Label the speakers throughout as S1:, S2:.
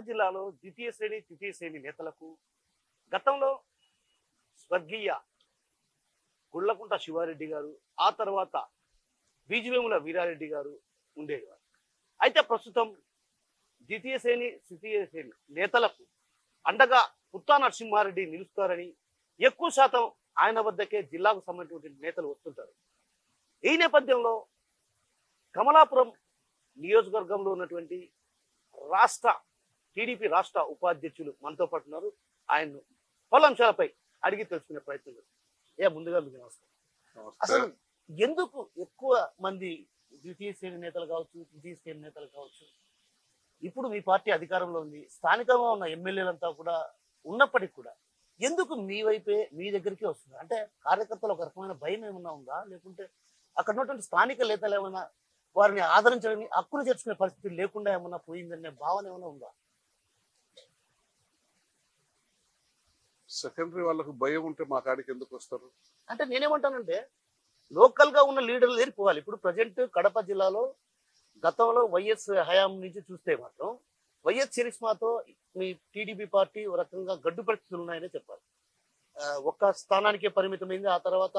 S1: జిల్లాలో ద్వితీయ శ్రేణి తృతీయ శ్రేణి నేతలకు గతంలో స్వర్గీయ గుళ్లకుంట శివారెడ్డి గారు, ఆ తర్వాత బీజవేముల వీరారెడ్డి గారు ఉండేవారు. అయితే ప్రస్తుతం ద్వితీయ శ్రేణి తృతీయ శ్రేణి నేతలకు అండగా పుత్తా నరసింహారెడ్డి నిలుస్తారని, ఎక్కువ శాతం ఆయన వద్దకే జిల్లాకు సంబంధించినటువంటి నేతలు వస్తుంటారు. ఈ నేపథ్యంలో కమలాపురం నియోజకవర్గంలో ఉన్నటువంటి రాష్ట్ర టీడీపీ రాష్ట్ర ఉపాధ్యక్షులు మనతో పాటు ఉన్నారు. ఆయన్ను పలు అంశాలపై అడిగి తెలుసుకునే ప్రయత్నం చేస్తారు. ముందుగా మీకు నమస్కారం. అసలు ఎందుకు ఎక్కువ మంది ద్వితీయ శ్రేణి నేతలు కావచ్చు, తృతీయ శ్రేణి నేతలు కావచ్చు, ఇప్పుడు మీ పార్టీ అధికారంలో ఉంది, స్థానికంగా ఉన్న ఎమ్మెల్యేలంతా కూడా ఉన్నప్పటికీ కూడా ఎందుకు మీ వైపే మీ దగ్గరికి వస్తుంది? అంటే కార్యకర్తలు ఒక రకమైన భయం ఏమన్నా ఉందా, లేకుంటే అక్కడ ఉన్నటువంటి స్థానిక నేతలు ఏమైనా వారిని ఆదరించడానికి హక్కును చేర్చుకునే పరిస్థితి లేకుండా ఏమన్నా పోయిందనే భావన ఏమైనా ఉందా?
S2: సెకండరీ వాళ్ళకు భయం ఉంటే మా కాడికి ఎందుకు వస్తారు?
S1: అంటే నేనేమంటానంటే లోకల్ గా ఉన్న లీడర్లు దగ్గరికి పోవాలి. ఇప్పుడు ప్రజెంట్ కడప జిల్లాలో గతంలో వైఎస్ హయాం నుంచి చూస్తే మాత్రం వైఎస్ చరిస్మాతో మీ టీడీపీ పార్టీ ఒక రకంగా గడ్డు పరిస్థితులు ఉన్నాయనే చెప్పాలి. ఒక్క స్థానానికే పరిమితమైంది. ఆ తర్వాత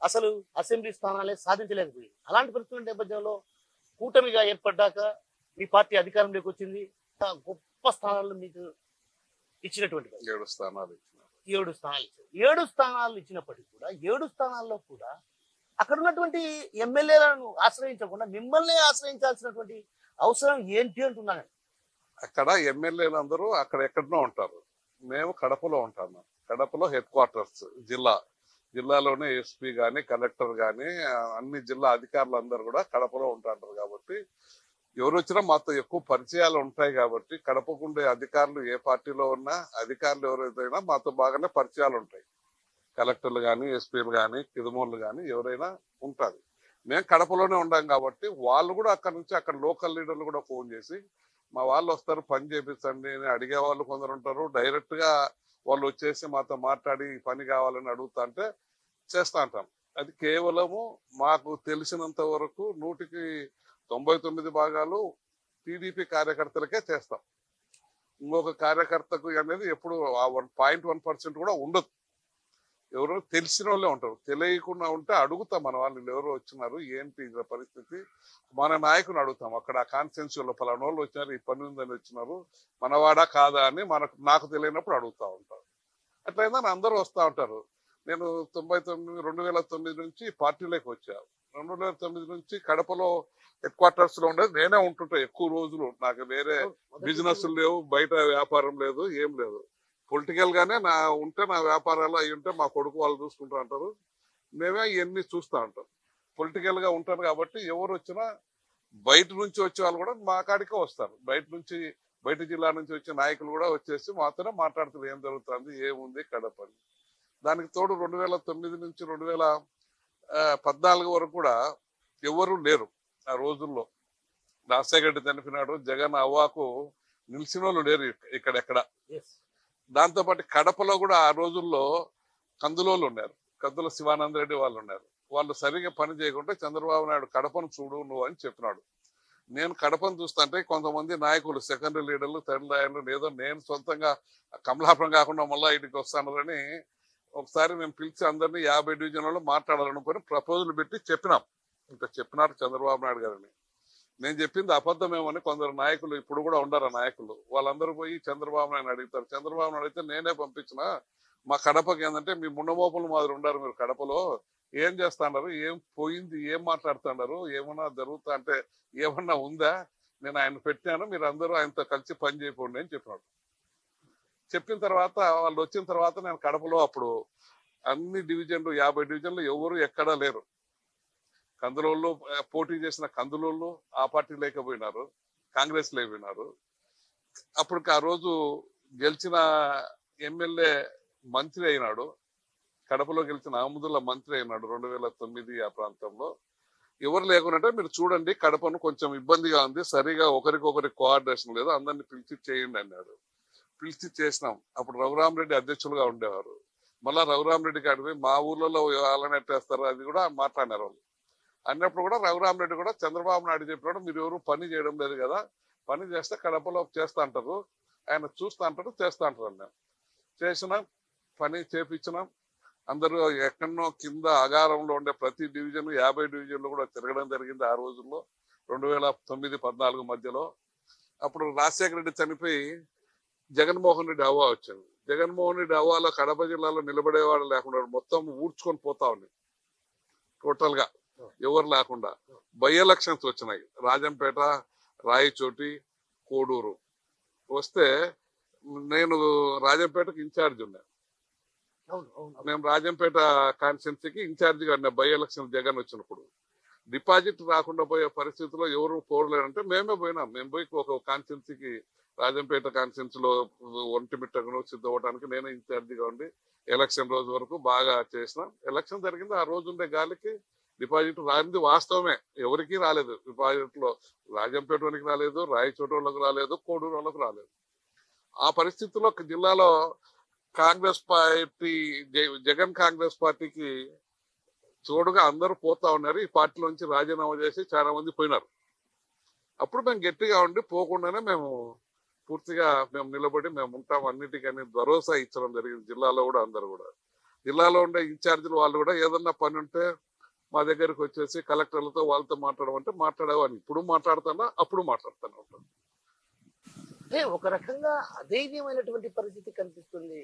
S1: అసలు అసెంబ్లీ స్థానాలే సాధించలేకపోయింది. అలాంటి పరిస్థితుల నేపథ్యంలో కూటమిగా ఏర్పడ్డాక మీ పార్టీ అధికారంలోకి వచ్చింది. గొప్ప స్థానాలు మీకు ఇచ్చినటువంటి
S2: 7 స్థానాలు ఇచ్చినారు.
S1: 7 స్థానాలు ఇచ్చారు. 7 స్థానాలు ఇచ్చినప్పటికీ కూడా 7 స్థానాల్లో కూడా అక్కడ ఉన్నటువంటి ఎమ్మెల్యేలను ఆశ్రయించకుండా మిమ్మల్ని ఆశ్రయించాల్సినటువంటి అవసరం ఏంటి అంటున్నాను.
S2: అక్కడ ఎమ్మెల్యేలు అందరూ అక్కడ ఎక్కడనో ఉంటారు. మేము కడపలో ఉంటాము. కడపలో హెడ్ క్వార్టర్స్ జిల్లాలోనే ఎస్పీ గాని కలెక్టర్ గాని అన్ని జిల్లా అధికారులు అందరూ కూడా కడపలో ఉంటారు. కాబట్టి ఎవరు వచ్చినా మాతో ఎక్కువ పరిచయాలు ఉంటాయి. కాబట్టి కడపకుండే అధికారులు ఏ పార్టీలో ఉన్నా అధికారులు ఎవరైనా మాతో బాగానే పరిచయాలు ఉంటాయి. కలెక్టర్లు కానీ ఎస్పీలు కానీ కిదుమోళ్ళు కానీ ఎవరైనా ఉంటుంది. మేము కడపలోనే ఉంటాం కాబట్టి వాళ్ళు కూడా అక్కడ నుంచి అక్కడ లోకల్ లీడర్లు కూడా ఫోన్ చేసి మా వాళ్ళు వస్తారు పని చేపించండి అని అడిగే వాళ్ళు కొందరు ఉంటారు. డైరెక్ట్ గా వాళ్ళు వచ్చేసి మాతో మాట్లాడి పని కావాలని అడుగుతా అంటే చేస్తా అంటాం. అది కేవలము మాకు తెలిసినంత వరకు 99 భాగాలు టీడీపీ కార్యకర్తలకే చేస్తాం. ఇంకొక కార్యకర్తకు అనేది ఎప్పుడు 0.1% కూడా ఉండదు. ఎవరో తెలిసిన వాళ్ళే ఉంటారు. తెలియకుండా ఉంటే అడుగుతాం మన వాళ్ళు ఎవరో వచ్చినారు ఏంటి పరిస్థితి, మన నాయకుని అడుగుతాం. అక్కడ కాన్స్టిట్యున్సీలో పలానా వాళ్ళు వచ్చినారు, ఈ పని ఉందని వచ్చినారు, మనవాడా కాదా అని నాకు తెలియనప్పుడు అడుగుతా ఉంటారు. అట్లయినా అందరూ వస్తూ ఉంటారు. నేను 2009 నుంచి పార్టీలోకి వచ్చాను. 2009 నుంచి కడపలో హెడ్ క్వార్టర్స్ లో ఉండేది నేనే ఉంటుంటా ఎక్కువ రోజులు. నాకు వేరే బిజినెస్ లేవు, బయట వ్యాపారం లేదు, ఏం లేదు. పొలిటికల్ గానే నా వ్యాపారాలు అవి ఉంటే మా కొడుకు వాళ్ళు చూసుకుంటూ ఉంటారు. మేమే ఇవన్నీ చూస్తూ ఉంటాం. పొలిటికల్ గా ఉంటారు కాబట్టి ఎవరు వచ్చినా బయట నుంచి వచ్చే వాళ్ళు కూడా మా కాడికే వస్తారు. బయట జిల్లా నుంచి వచ్చే నాయకులు కూడా వచ్చేసి మాతోనే మాట్లాడుతారు ఏం జరుగుతుంది, ఏముంది కడప. దానికి తోడు 2009 నుంచి 2014 వరకు కూడా ఎవరు లేరు. ఆ రోజుల్లో రాజశేఖర్ చనిపోయినాడు, జగన్ అవ్వాకు నిలిచిన వాళ్ళు లేరు ఇక్కడెక్కడ. దాంతోపాటు కడపలో కూడా ఆ రోజుల్లో కందులోళ్ళు ఉన్నారు. కందుల శివానంద రెడ్డి వాళ్ళు ఉన్నారు. వాళ్ళు సరిగా పని చేయకుంటే చంద్రబాబు నాయుడు కడపను చూడు నువ్వు అని చెప్పినాడు. నేను కడపను చూస్తుంటే కొంతమంది నాయకులు సెకండరీ లీడర్లు థర్డ్ లైన్లు లేదో నేను సొంతంగా కమలాపురం కాకుండా మళ్ళా ఇంటికి వస్తానని ఒకసారి మేము పిలిచి అందరినీ 50 డివిజన్లలో మాట్లాడాలనుకొని ప్రపోజల్ పెట్టి చెప్పినాం. ఇంకా చెప్పినారు చంద్రబాబు నాయుడు గారిని. నేను చెప్పింది అబద్ధమేమని కొందరు నాయకులు ఇప్పుడు కూడా ఉండరు నాయకులు, వాళ్ళందరూ పోయి చంద్రబాబు నాయుడు అడుగుతారు. చంద్రబాబు నాయుడు అయితే నేనే పంపించిన మా కడపకి ఏంటంటే మీ ముండమోపులు మాదిరి ఉండారు మీరు కడపలో, ఏం చేస్తున్నారు, ఏం పోయింది, ఏం మాట్లాడుతున్నారు, ఏమన్నా జరుగుతా అంటే ఏమన్నా ఉందా, నేను ఆయన పెట్టాను మీరు అందరూ ఆయనతో కలిసి పని చేయకండి అని చెప్పినాడు. చెప్పిన తర్వాత వాళ్ళు వచ్చిన తర్వాత నేను కడపలో అప్పుడు అన్ని డివిజన్లు 50 డివిజన్లు ఎవరు ఎక్కడా లేరు. కందులోళ్ళు పోటీ చేసిన కందులోళ్ళు ఆ పార్టీ లేకపోయినారు, కాంగ్రెస్ లేకపోయినారు. అప్పటికి ఆ రోజు గెలిచిన ఎమ్మెల్యే మంత్రి అయినాడు. కడపలో గెలిచిన ఆముదుల మంత్రి అయినాడు 2009 ఆ ప్రాంతంలో. ఎవరు లేకున్నట్టే మీరు చూడండి కడపను కొంచెం ఇబ్బందిగా ఉంది, సరిగా ఒకరికొకరికి కోఆర్డినేషన్ లేదు, అందరినీ పిలిచి చేయండి అన్నాడు. పిలిచి చేసినాం. అప్పుడు రఘురామరెడ్డి అధ్యక్షులుగా ఉండేవారు. మళ్ళా రఘురామరెడ్డి కాడిపోయి మా ఊర్లలో వాళ్ళని ఎట్టేస్తారు అది కూడా మాట్లాడినారు వాళ్ళు. అన్నప్పుడు కూడా రఘురామరెడ్డి కూడా చంద్రబాబు నాయుడు చెప్పినాడు మీరు ఎవరు పని చేయడం లేదు కదా, పని చేస్తే కడపలో చేస్తా అంటారు, ఆయన చూస్తా అంటారు, చేస్తా అంటారు. నేను చేసినాం, పని చేపించినాం. అందరూ ఎక్కడనో కింద అగారంలో ఉండే ప్రతి డివిజన్ 50 డివిజన్లు కూడా తిరగడం జరిగింది ఆ రోజుల్లో 2009-14 మధ్యలో. అప్పుడు రాజశేఖర రెడ్డి చనిపోయి జగన్మోహన్ రెడ్డి హవా వచ్చింది. జగన్మోహన్ రెడ్డి హవాలో కడప జిల్లాలో నిలబడేవాడు లేకుండా మొత్తం ఊడ్చుకొని పోతా ఉంది టోటల్ గా, ఎవరు లేకుండా. బై ఎలక్షన్స్ వచ్చినాయి, రాజంపేట, రాయచోటి, కోడూరు వస్తే నేను రాజంపేటకి ఇన్ఛార్జ్ ఉన్నాను. మేము రాజంపేట కాన్స్టిట్యున్సీకి ఇన్ఛార్జిగా ఉన్నా బై ఎలక్షన్ జగన్ వచ్చినప్పుడు. డిపాజిట్ రాకుండా పోయే పరిస్థితిలో ఎవరు పోలేరంటే మేమే పోయినాం. మేము పోయి ఒక కాన్స్టిట్యున్సీకి, రాజంపేట కాన్స్టిట్యున్సీలో ఒంటిమిట్టను సిద్ధమవడానికి నేనే ఇన్ఛార్జిగా ఉండి ఎలక్షన్ రోజు వరకు బాగా చేసినాం. ఎలక్షన్ జరిగింది, ఆ రోజు ఉండే గాలికి డిపాజిట్ రానిది వాస్తవమే. ఎవరికి రాలేదు డిపాజిట్ లో, రాజంపేట వాళ్ళకి రాలేదు, రాయచోట వాళ్ళకి రాలేదు, కోడూరు వాళ్ళకి రాలేదు. ఆ పరిస్థితుల్లో జిల్లాలో కాంగ్రెస్ పార్టీ, జగన్ కాంగ్రెస్ పార్టీకి తోడుగా అందరూ పోతా ఉన్నారు. ఈ పార్టీలోంచి రాజీనామా చేసి చాలా మంది పోయినారు. అప్పుడు మేము గట్టిగా ఉండి పోకుండానే మేము పూర్తిగా మేము నిలబడి మేము ఉంటాం అన్నిటికని భరోసా ఇచ్చడం జరిగింది. జిల్లాలో కూడా అందరు కూడా, జిల్లాలో ఉండే ఇన్ఛార్జీలు వాళ్ళు కూడా ఏదన్నా పని ఉంటే మా దగ్గరికి వచ్చేసి కలెక్టర్లతో వాళ్ళతో మాట్లాడమంటే మాట్లాడేవాడిని. ఇప్పుడు మాట్లాడుతానా, అప్పుడు మాట్లాడుతూనే ఉంటాను.
S1: అంటే ఒక రకంగా అధైర్యమైనటువంటి పరిస్థితి కనిపిస్తుంది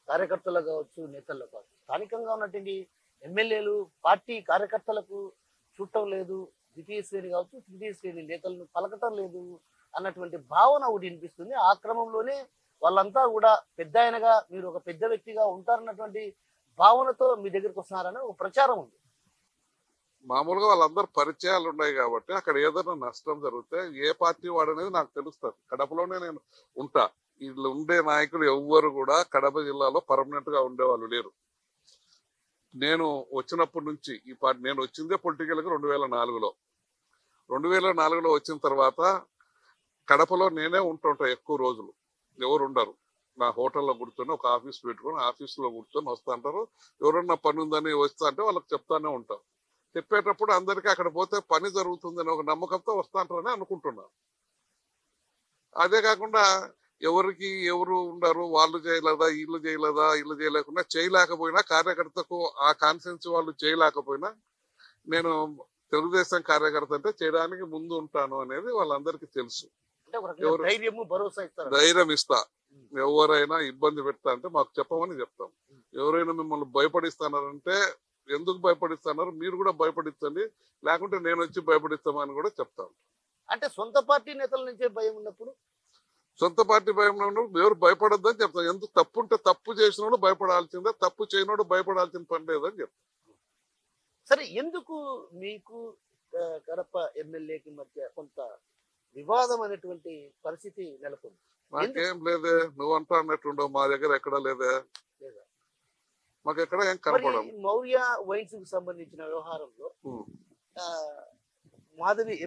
S1: కార్యకర్తలు కావచ్చు, నేతల్లో కావచ్చు. స్థానికంగా ఉన్నటువంటి ఎమ్మెల్యేలు పార్టీ కార్యకర్తలకు చూడటం లేదు, ద్వితీయ శ్రేణి కావచ్చు, తృతీయ శ్రేణి నేతలను పలకటం లేదు అన్నటువంటి భావన ఒకటి వినిపిస్తుంది. ఆ క్రమంలోనే వాళ్ళంతా కూడా పెద్ద ఆయనగా, మీరు ఒక పెద్ద వ్యక్తిగా ఉంటారన్నటువంటి భావనతో మీ దగ్గరికి వస్తున్నారని ఒక ప్రచారం ఉంది.
S2: మామూలుగా వాళ్ళందరూ పరిచయాలు ఉన్నాయి కాబట్టి అక్కడ ఏదైనా నష్టం జరిగితే ఏ పార్టీ వాడనేది నాకు తెలుస్తుంది. కడపలోనే నేను ఉంటా. వీళ్ళు ఉండే నాయకులు ఎవ్వరు కూడా కడప జిల్లాలో పర్మనెంట్ గా ఉండేవాళ్ళు లేరు. నేను వచ్చినప్పటి నుంచి ఈ పార్టీ, నేను వచ్చిందే పొలిటికల్ గా 2004లో. 2004లో వచ్చిన తర్వాత కడపలో నేనే ఉంటుంటా ఎక్కువ రోజులు, ఎవరు ఉండరు. నా హోటల్లో కూర్చొని ఒక ఆఫీస్ పెట్టుకొని ఆఫీసులో కూర్చొని వస్తా అంటారు. ఎవరన్నా పని ఉందని వస్తా అంటే వాళ్ళకి చెప్తానే ఉంటాం. చెప్పేటప్పుడు అందరికీ అక్కడ పోతే పని జరుగుతుందని ఒక నమ్మకంతో వస్తా అంటారని అనుకుంటున్నాను. అదే కాకుండా ఎవరికి ఎవరు ఉండరు, వాళ్ళు చేయలేదా, వీళ్ళు చేయలేదా, వీళ్ళు చేయలేకుండా, చేయలేకపోయినా కార్యకర్తకు ఆ కాన్ఫిడెన్స్ వాళ్ళు చేయలేకపోయినా నేను తెలుగుదేశం కార్యకర్త అంటే చేయడానికి ముందు ఉంటాను అనేది వాళ్ళందరికీ తెలుసు. ధైర్యం ఇస్తా. ఎవరైనా ఇబ్బంది పెడతా అంటే మాకు చెప్పమని చెప్తాం. ఎవరైనా మిమ్మల్ని భయపడిస్తానంటే ఎందుకు భయపడిస్తున్నారు, మీరు కూడా భయపడించండి, లేకుంటే నేను వచ్చి భయపడిస్తామని కూడా చెప్తాను.
S1: అంటే సొంత పార్టీ నేతల నుంచే భయం ఉన్నప్పుడు,
S2: సొంత పార్టీ భయం ఉన్నప్పుడు ఎవరు భయపడొద్దని చెప్తాను. ఎందుకు తప్పు ఉంటే తప్పు చేసినోడు భయపడాల్సిందే, తప్పు చేయనోడు భయపడాల్సిన పని లేదని చెప్తాను.
S1: సరే, ఎందుకు మీకు కడప ఎమ్మెల్యేకి మధ్య కొంత వివాదం అనేటువంటి పరిస్థితి నెలకొంది?
S2: నాకేం లేదే, నువ్వు అంటా అన్నట్టుండవు, మా దగ్గర ఎక్కడా లేదే, మాకు ఎక్కడ ఏం కనపడదు.
S1: మౌర్య వైన్స్ కు సంబంధించిన వ్యవహారంలో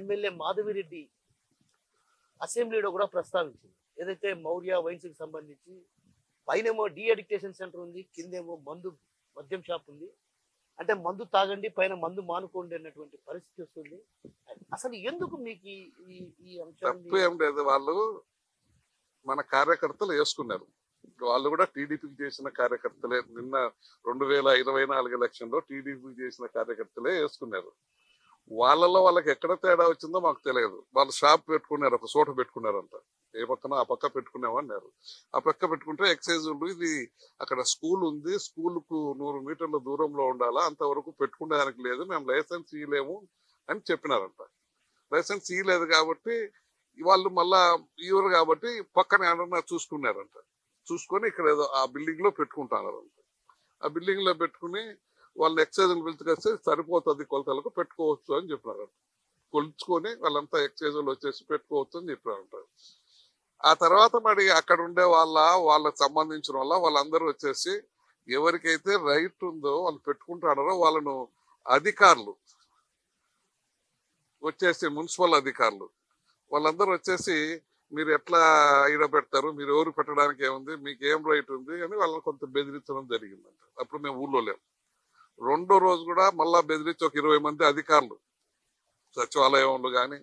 S1: ఎమ్మెల్యే మాధవిరెడ్డి అసెంబ్లీలో కూడా ప్రస్తావించింది. ఏదైతే మౌర్య వైన్స్ కి సంబంధించి పైనేమో డి అడిక్టేషన్ సెంటర్ ఉంది, కిందేమో మద్యం షాప్ ఉంది. అంటే మందు తాగండి, పైన మందు మానుకోండి అన్నటువంటి పరిస్థితి వస్తుంది. అసలు ఎందుకు మీకు ఈ అంశం?
S2: తప్పు ఏం లేదు, వాళ్ళు మన కార్యకర్తలు వేసుకున్నారు. వాళ్ళు కూడా టీడీపీకి చేసిన కార్యకర్తలే. నిన్న 2024 ఎలక్షన్లో టీడీపీకి చేసిన కార్యకర్తలే వేసుకున్నారు. వాళ్ళలో వాళ్ళకి ఎక్కడ తేడా వచ్చిందో మాకు తెలియదు. వాళ్ళు షాప్ పెట్టుకున్నారు, ఒక చోట పెట్టుకున్నారంట. ఏ పక్కన ఆ పక్క పెట్టుకున్నామన్నారు. ఆ పక్క పెట్టుకుంటే ఎక్సైజ్ ఇది అక్కడ స్కూల్ ఉంది, స్కూల్ కు 100 మీటర్ల దూరంలో ఉండాలా, అంతవరకు పెట్టుకునేదానికి లేదు, మేము లైసెన్స్ ఇవ్వలేము అని చెప్పినారంట. లైసెన్స్ ఇవ్వలేదు కాబట్టి వాళ్ళు మళ్ళా ఇవ్వరు కాబట్టి పక్కన ఏమన్నా చూసుకున్నారంట. చూసుకొని ఇక్కడ ఏదో ఆ బిల్డింగ్ లో పెట్టుకుంటున్నారంట. ఆ బిల్డింగ్ లో పెట్టుకుని వాళ్ళని ఎక్సైజ్ పిలుచుకొస్తే సరిపోతుంది, కొలతలకు పెట్టుకోవచ్చు అని చెప్పినారంట. కొలుచుకొని వాళ్ళంతా ఎక్సైజ్ వచ్చేసి పెట్టుకోవచ్చు అని చెప్పినారంట. ఆ తర్వాత మరి అక్కడ ఉండే వాళ్ళకి సంబంధించిన వాళ్ళందరూ వచ్చేసి ఎవరికైతే రైట్ ఉందో వాళ్ళు పెట్టుకుంటున్నారో వాళ్ళను అధికారులు వచ్చేసి, మున్సిపల్ అధికారులు వాళ్ళందరూ వచ్చేసి మీరు ఎట్లా ఈడ పెడతారు, మీరు ఎవరు పెట్టడానికి ఏముంది, మీకు ఏం రైట్ ఉంది అని వాళ్ళని కొంత బెదిరించడం జరిగిందంట. అప్పుడు మేము ఊళ్ళో లేము. రెండో రోజు కూడా మళ్ళా బెదిరించి ఒక 20 మంది అధికారులు, సచివాలయం వాళ్ళు కానీ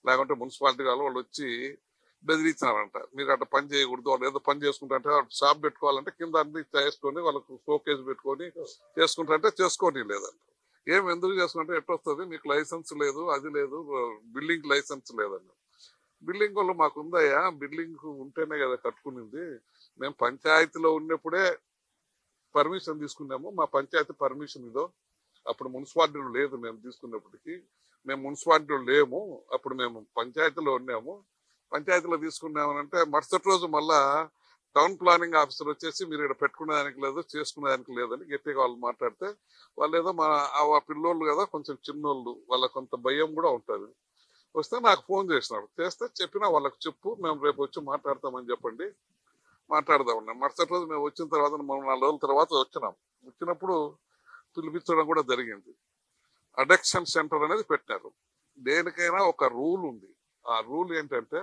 S2: లేకుంటే మున్సిపాలిటీ వాళ్ళు వచ్చి బెదిరించినారంట. మీరు అట్లా పని చేయకూడదు, వాళ్ళు ఏదో పని చేసుకుంటారంటే షాప్ పెట్టుకోవాలంటే కింద అన్ని చేసుకొని వాళ్ళకు షోకేజ్ పెట్టుకొని చేసుకుంటారంటే చేసుకోని లేదంట. ఎందుకు చేసుకుంటే ఎట్లా వస్తుంది, మీకు లైసెన్స్ లేదు, అది లేదు, బిల్డింగ్ లైసెన్స్ లేదండి. బిల్డింగ్ వాళ్ళు మాకు ఉందయ్యా, బిల్డింగ్ ఉంటేనే కదా కట్టుకునింది, మేము పంచాయతీలో ఉన్నప్పుడే పర్మిషన్ తీసుకున్నాము, మా పంచాయతీ పర్మిషన్ ఇదో, అప్పుడు మున్సిపాలిటీలో లేదు, మేము తీసుకున్నప్పటికీ మేము మున్సిపాలిటీలో లేము, అప్పుడు మేము పంచాయతీలో ఉన్నాము, పంచాయతీలో తీసుకున్నామనంటే మరుసటి రోజు మళ్ళా టౌన్ ప్లానింగ్ ఆఫీసర్ వచ్చేసి మీరు ఇక్కడ పెట్టుకునేదానికి లేదు, చేసుకునేదానికి లేదని గట్టిగా వాళ్ళు మాట్లాడితే, వాళ్ళు ఏదో ఆ పిల్లోళ్ళు కదా కొంచెం చిన్నోళ్ళు, వాళ్ళకి కొంత భయం కూడా ఉంటుంది. వస్తే నాకు ఫోన్ చేసినాడు, చేస్తే చెప్పినా వాళ్ళకి చెప్పు, మేము రేపు వచ్చి మాట్లాడతామని చెప్పండి, మాట్లాడదామన్నా. మరుసటి రోజు మేము వచ్చిన తర్వాత మనం 4 రోజుల తర్వాత వచ్చినప్పుడు పిలిపించడం కూడా జరిగింది. అడక్షన్ సెంటర్ అనేది పెట్టినారు. దేనికైనా ఒక రూల్ ఉంది. ఆ రూల్ ఏంటంటే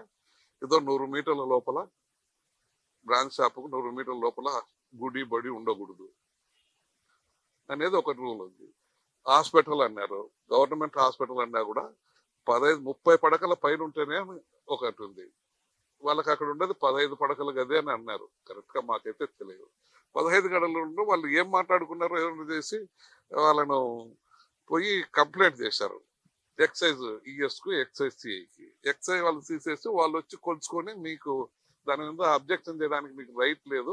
S2: ఏదో 100 మీటర్ల లోపల బ్రాంచ్ షాపుకు 100 మీటర్ల లోపల గుడి బడి ఉండకూడదు అనేది ఒక రూల్ ఉంది. హాస్పిటల్ అన్నారు, గవర్నమెంట్ హాస్పిటల్ అన్నా కూడా 15-30 పడకల పైన ఉంటేనే ఒకటి ఉంది. వాళ్ళకి అక్కడ ఉండేది 15 పడకల గది అని అన్నారు. కరెక్ట్ గా మాకైతే తెలియదు. 15 గడలు ఉంటూ వాళ్ళు ఏం మాట్లాడుకున్నారో ఏమైనా చేసి వాళ్ళను పోయి కంప్లైంట్ చేశారు ఎక్సైజ్ ఈఎస్ కు, ఎక్సైజ్ సిఐకి. ఎక్సైజ్ వాళ్ళు తీసేసి వాళ్ళు వచ్చి కొలుచుకొని మీకు దాని మీద అబ్జెక్షన్ చేయడానికి మీకు రైట్ లేదు,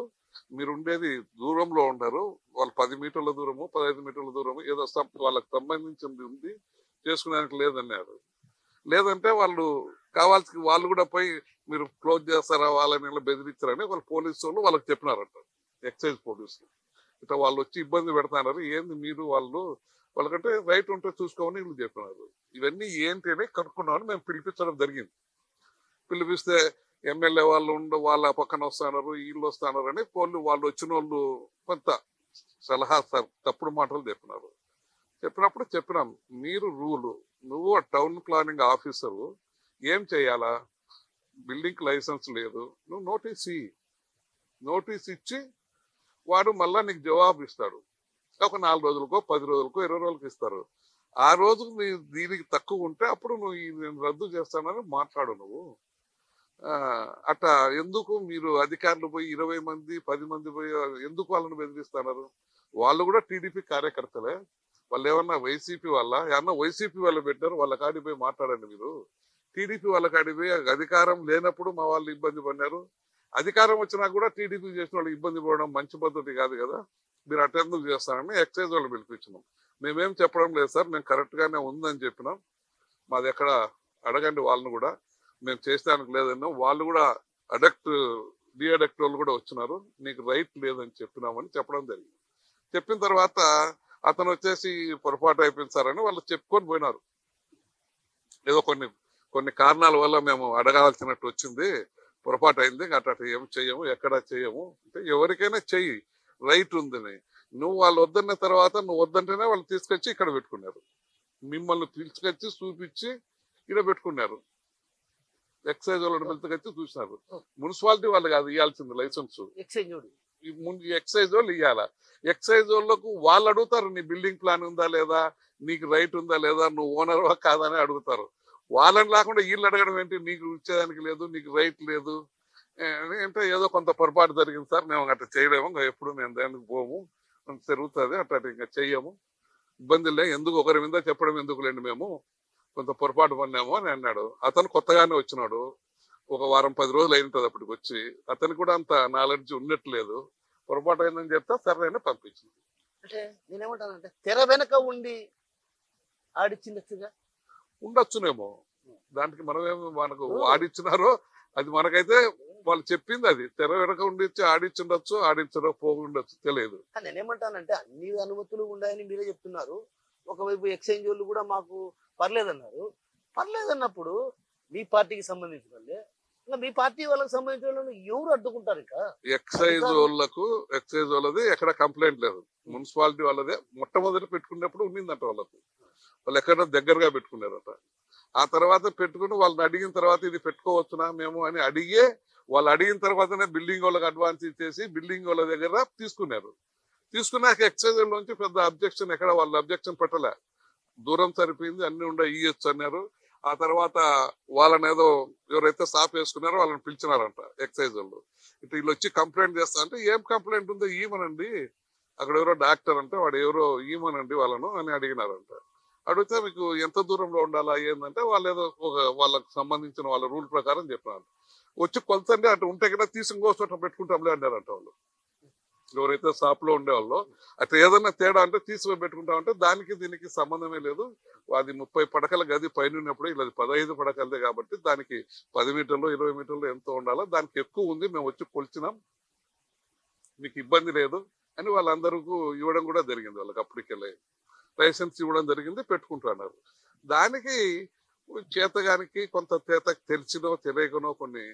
S2: మీరు ఉండేది దూరంలో ఉండరు, వాళ్ళు 10 మీటర్ల దూరము 15 మీటర్ల దూరము ఏదో వాళ్ళకి సంబంధించింది ఉంది, చేసుకునేదానికి లేదన్నారు. లేదంటే వాళ్ళు కావాల్సి వాళ్ళు కూడా పోయి మీరు క్లోజ్ చేస్తారా వాళ్ళని బెదిరించారని వాళ్ళు పోలీసు వాళ్ళు వాళ్ళకి చెప్పినారంట, ఎక్సైజ్ పోలీసులు. ఇట్లా వాళ్ళు వచ్చి ఇబ్బంది పెడతారు, ఏంది మీరు వాళ్ళకంటే రైట్ ఉంటే చూసుకోమని వీళ్ళు చెప్పినారు. ఇవన్నీ ఏంటి అని కనుక్కున్నామని మేము పిలిపించడం జరిగింది. పిలిపిస్తే ఎమ్మెల్యే వాళ్ళు వాళ్ళ పక్కన వస్తున్నారు, వీళ్ళు వస్తున్నారు అని వాళ్ళు వచ్చిన వాళ్ళు కొంత సలహా తప్పుడు మాటలు చెప్పినారు. చెప్పినప్పుడు చెప్పినాం, మీరు నువ్వు టౌన్ ప్లానింగ్ ఆఫీసరు ఏం చేయాలా, బిల్డింగ్ లైసెన్స్ లేదు, నువ్వు నోటీస్ ఇచ్చి వాడు మళ్ళా నీకు జవాబు ఇస్తాడు. ఒక 4 రోజులకో 10 రోజులకో 20 రోజులకి ఇస్తారు. ఆ రోజు దీనికి తక్కువ ఉంటే అప్పుడు నువ్వు నేను రద్దు చేస్తానని మాట్లాడు. నువ్వు అట్లా ఎందుకు మీరు అధికారులు పోయి 20 మంది 10 మంది పోయి ఎందుకు వాళ్ళని బెదిరిస్తున్నారు? వాళ్ళు కూడా టీడీపీ కార్యకర్తలే, వాళ్ళు ఏమన్నా వైసీపీ ఏమన్నా వైసీపీ వాళ్ళు పెట్టారు, వాళ్ళ కాడికి పోయి మాట్లాడండి. మీరు టీడీపీ వాళ్ళ కాడికి పోయి అధికారం లేనప్పుడు మా వాళ్ళు ఇబ్బంది పడినారు, అధికారం వచ్చినా కూడా టీడీపీ చేసిన వాళ్ళు ఇబ్బంది పడడం మంచి పద్ధతి కాదు కదా, మీరు అటెందుకు చేస్తారని ఎక్సైజ్ వాళ్ళు పిలిపించినాం. మేమేం చెప్పడం లేదు సార్, మేము కరెక్ట్ గానే ఉందని చెప్పినాం, మాది ఎక్కడ అడగండి వాళ్ళని కూడా, మేము చేసేదానికి లేదన్నాం. వాళ్ళు కూడా డిఅడక్ట్ వాళ్ళు కూడా వచ్చినారు, నీకు రైట్ లేదని చెప్పినామని చెప్పడం జరిగింది. చెప్పిన తర్వాత అతను వచ్చేసి పొరపాటు అయిపోయింది సార్ అని వాళ్ళు చెప్పుకొని పోయినారు. ఏదో కొన్ని కారణాల వల్ల మేము అడగాల్సినట్టు వచ్చింది, పొరపాటు అయింది, అట్లా ఏం చెయ్యము, ఎక్కడ చెయ్యము అంటే ఎవరికైనా చెయ్యి, రైట్ ఉందని. నువ్వు వాళ్ళు వద్దన్న తర్వాత నువ్వు వద్దంటేనే వాళ్ళు తీసుకొచ్చి ఇక్కడ పెట్టుకున్నారు, మిమ్మల్ని తీసుకొచ్చి చూపించి ఇక్కడ పెట్టుకున్నారు. ఎక్సైజ్ వాళ్ళని పిలుచుకొచ్చి చూసినారు. మున్సిపాలిటీ వాళ్ళు కాదు ఇవ్వాల్సింది లైసెన్స్, ఎక్సైజ్ వాళ్ళు ఇవ్వాలా. ఎక్సైజ్ వాళ్ళకు వాళ్ళు అడుగుతారు, నీ బిల్డింగ్ ప్లాన్ ఉందా లేదా, నీకు రైట్ ఉందా లేదా, నువ్వు ఓనర్వా కాదని అడుగుతారు. వాళ్ళని లేకుండా వీళ్ళు అడగడం ఏంటి, నీకు ఇచ్చేదానికి లేదు, నీకు రైట్ లేదు అంటే ఏదో కొంత పొరపాటు జరిగింది సార్, మేము అట్లా చేయలేము, ఎప్పుడు మేము దానికి పోము, జరుగుతుంది అట్లా ఇంకా చెయ్యము, ఇబ్బంది లే, ఎందుకు ఒకరి మీద చెప్పడం ఎందుకులేండి, మేము కొంత పొరపాటు పడినాము అని అన్నాడు. అతను కొత్తగానే వచ్చినాడు, ఒక వారం 10 రోజులు అయినది అప్పటికి వచ్చి, అతనికి కూడా అంత నాలెడ్జ్ ఉన్నట్లేదు, పొరపాటు అయిందని చెప్తా సరైన పంపించింది.
S1: అంటే నేనేమంటానంటే తెర వెనక ఉండి ఆడిచ్చిండొచ్చుగా,
S2: ఉండొచ్చునేమో, దానికి మనకు ఆడిచ్చినారో అది మనకైతే వాళ్ళు చెప్పింది, అది తెర వెనక ఉండి ఆడిచ్చుండొచ్చు, ఆడించడో పోగుండొచ్చు, తెలియదు.
S1: నేనేమంటానంటే అన్ని అనుమతులు ఉన్నాయని మీరే చెప్తున్నారు, ఒకవైపు ఎక్స్చేంజ్ వాళ్ళు కూడా మాకు పర్లేదన్నారు. పర్లేదన్నప్పుడు మీ పార్టీకి సంబంధించిన వాళ్ళే, ఇంకా మీ పార్టీ వాళ్ళకి సంబంధించిన వాళ్ళని ఎవరు అడ్డుకుంటారు? ఇక
S2: ఎక్సైజ్ వాళ్ళది ఎక్కడ కంప్లైంట్ లేదు, మున్సిపాలిటీ వాళ్ళదే మొట్టమొదటి పెట్టుకున్నప్పుడు ఉన్నిందంట వాళ్ళకు, వాళ్ళు ఎక్కడ దగ్గరగా పెట్టుకున్నారట. ఆ తర్వాత పెట్టుకుని వాళ్ళని అడిగిన తర్వాత ఇది పెట్టుకోవచ్చునా మేము అని వాళ్ళు అడిగిన తర్వాతనే బిల్డింగ్ వాళ్ళకి అడ్వాన్స్ ఇచ్చేసి బిల్డింగ్ వాళ్ళ దగ్గర తీసుకున్నాక ఎక్సైజ్ నుంచి పెద్ద అబ్జెక్షన్ ఎక్కడ వాళ్ళు అబ్జెక్షన్ పెట్టలే, దూరం సరిపోయింది, అన్ని ఉండే ఇయ్యొచ్చు అన్నారు. ఆ తర్వాత వాళ్ళని ఏదో ఎవరైతే సాఫ్ వేసుకున్నారో వాళ్ళని పిలిచినారంట ఎక్సైజ్ వాళ్ళు. ఇటు వీళ్ళు వచ్చి కంప్లైంట్ చేస్తా అంటే ఏం కంప్లైంట్ ఉందో ఈమనండి, అక్కడ ఎవరో డాక్టర్ అంటే వాడు ఎవరో ఈమనండి వాళ్ళను అని అడిగినారంట. అడిగితే మీకు ఎంత దూరంలో ఉండాలా ఏంటంటే వాళ్ళు ఏదో వాళ్ళకి సంబంధించిన వాళ్ళ రూల్ ప్రకారం చెప్పినారు. వచ్చి కొలతండి అటు ఉంటే కదా తీసుకొని పెట్టుకుంటాంలే అన్నారంట వాళ్ళు. ఎవరైతే షాప్ లో ఉండేవాళ్ళు అట్లా ఏదన్నా తేడా అంటే తీసుకొని పెట్టుకుంటామంటే దానికి దీనికి సంబంధమే లేదు. అది 30 పడకల గది పైన ఉన్నప్పుడు ఇలా 15 పడకలదే కాబట్టి దానికి 10 మీటర్లు 20 మీటర్లు ఎంతో ఉండాలో, దానికి ఎక్కువ ఉంది, మేము వచ్చి కొలిచినాం, మీకు ఇబ్బంది లేదు అని వాళ్ళందరికీ ఇవ్వడం కూడా జరిగింది. వాళ్ళకి అప్పటికెళ్ళి లైసెన్స్ ఇవ్వడం జరిగింది, పెట్టుకుంటున్నారు. దానికి చేతగానికి కొంత తెలిసినో తెలియకనో కొన్ని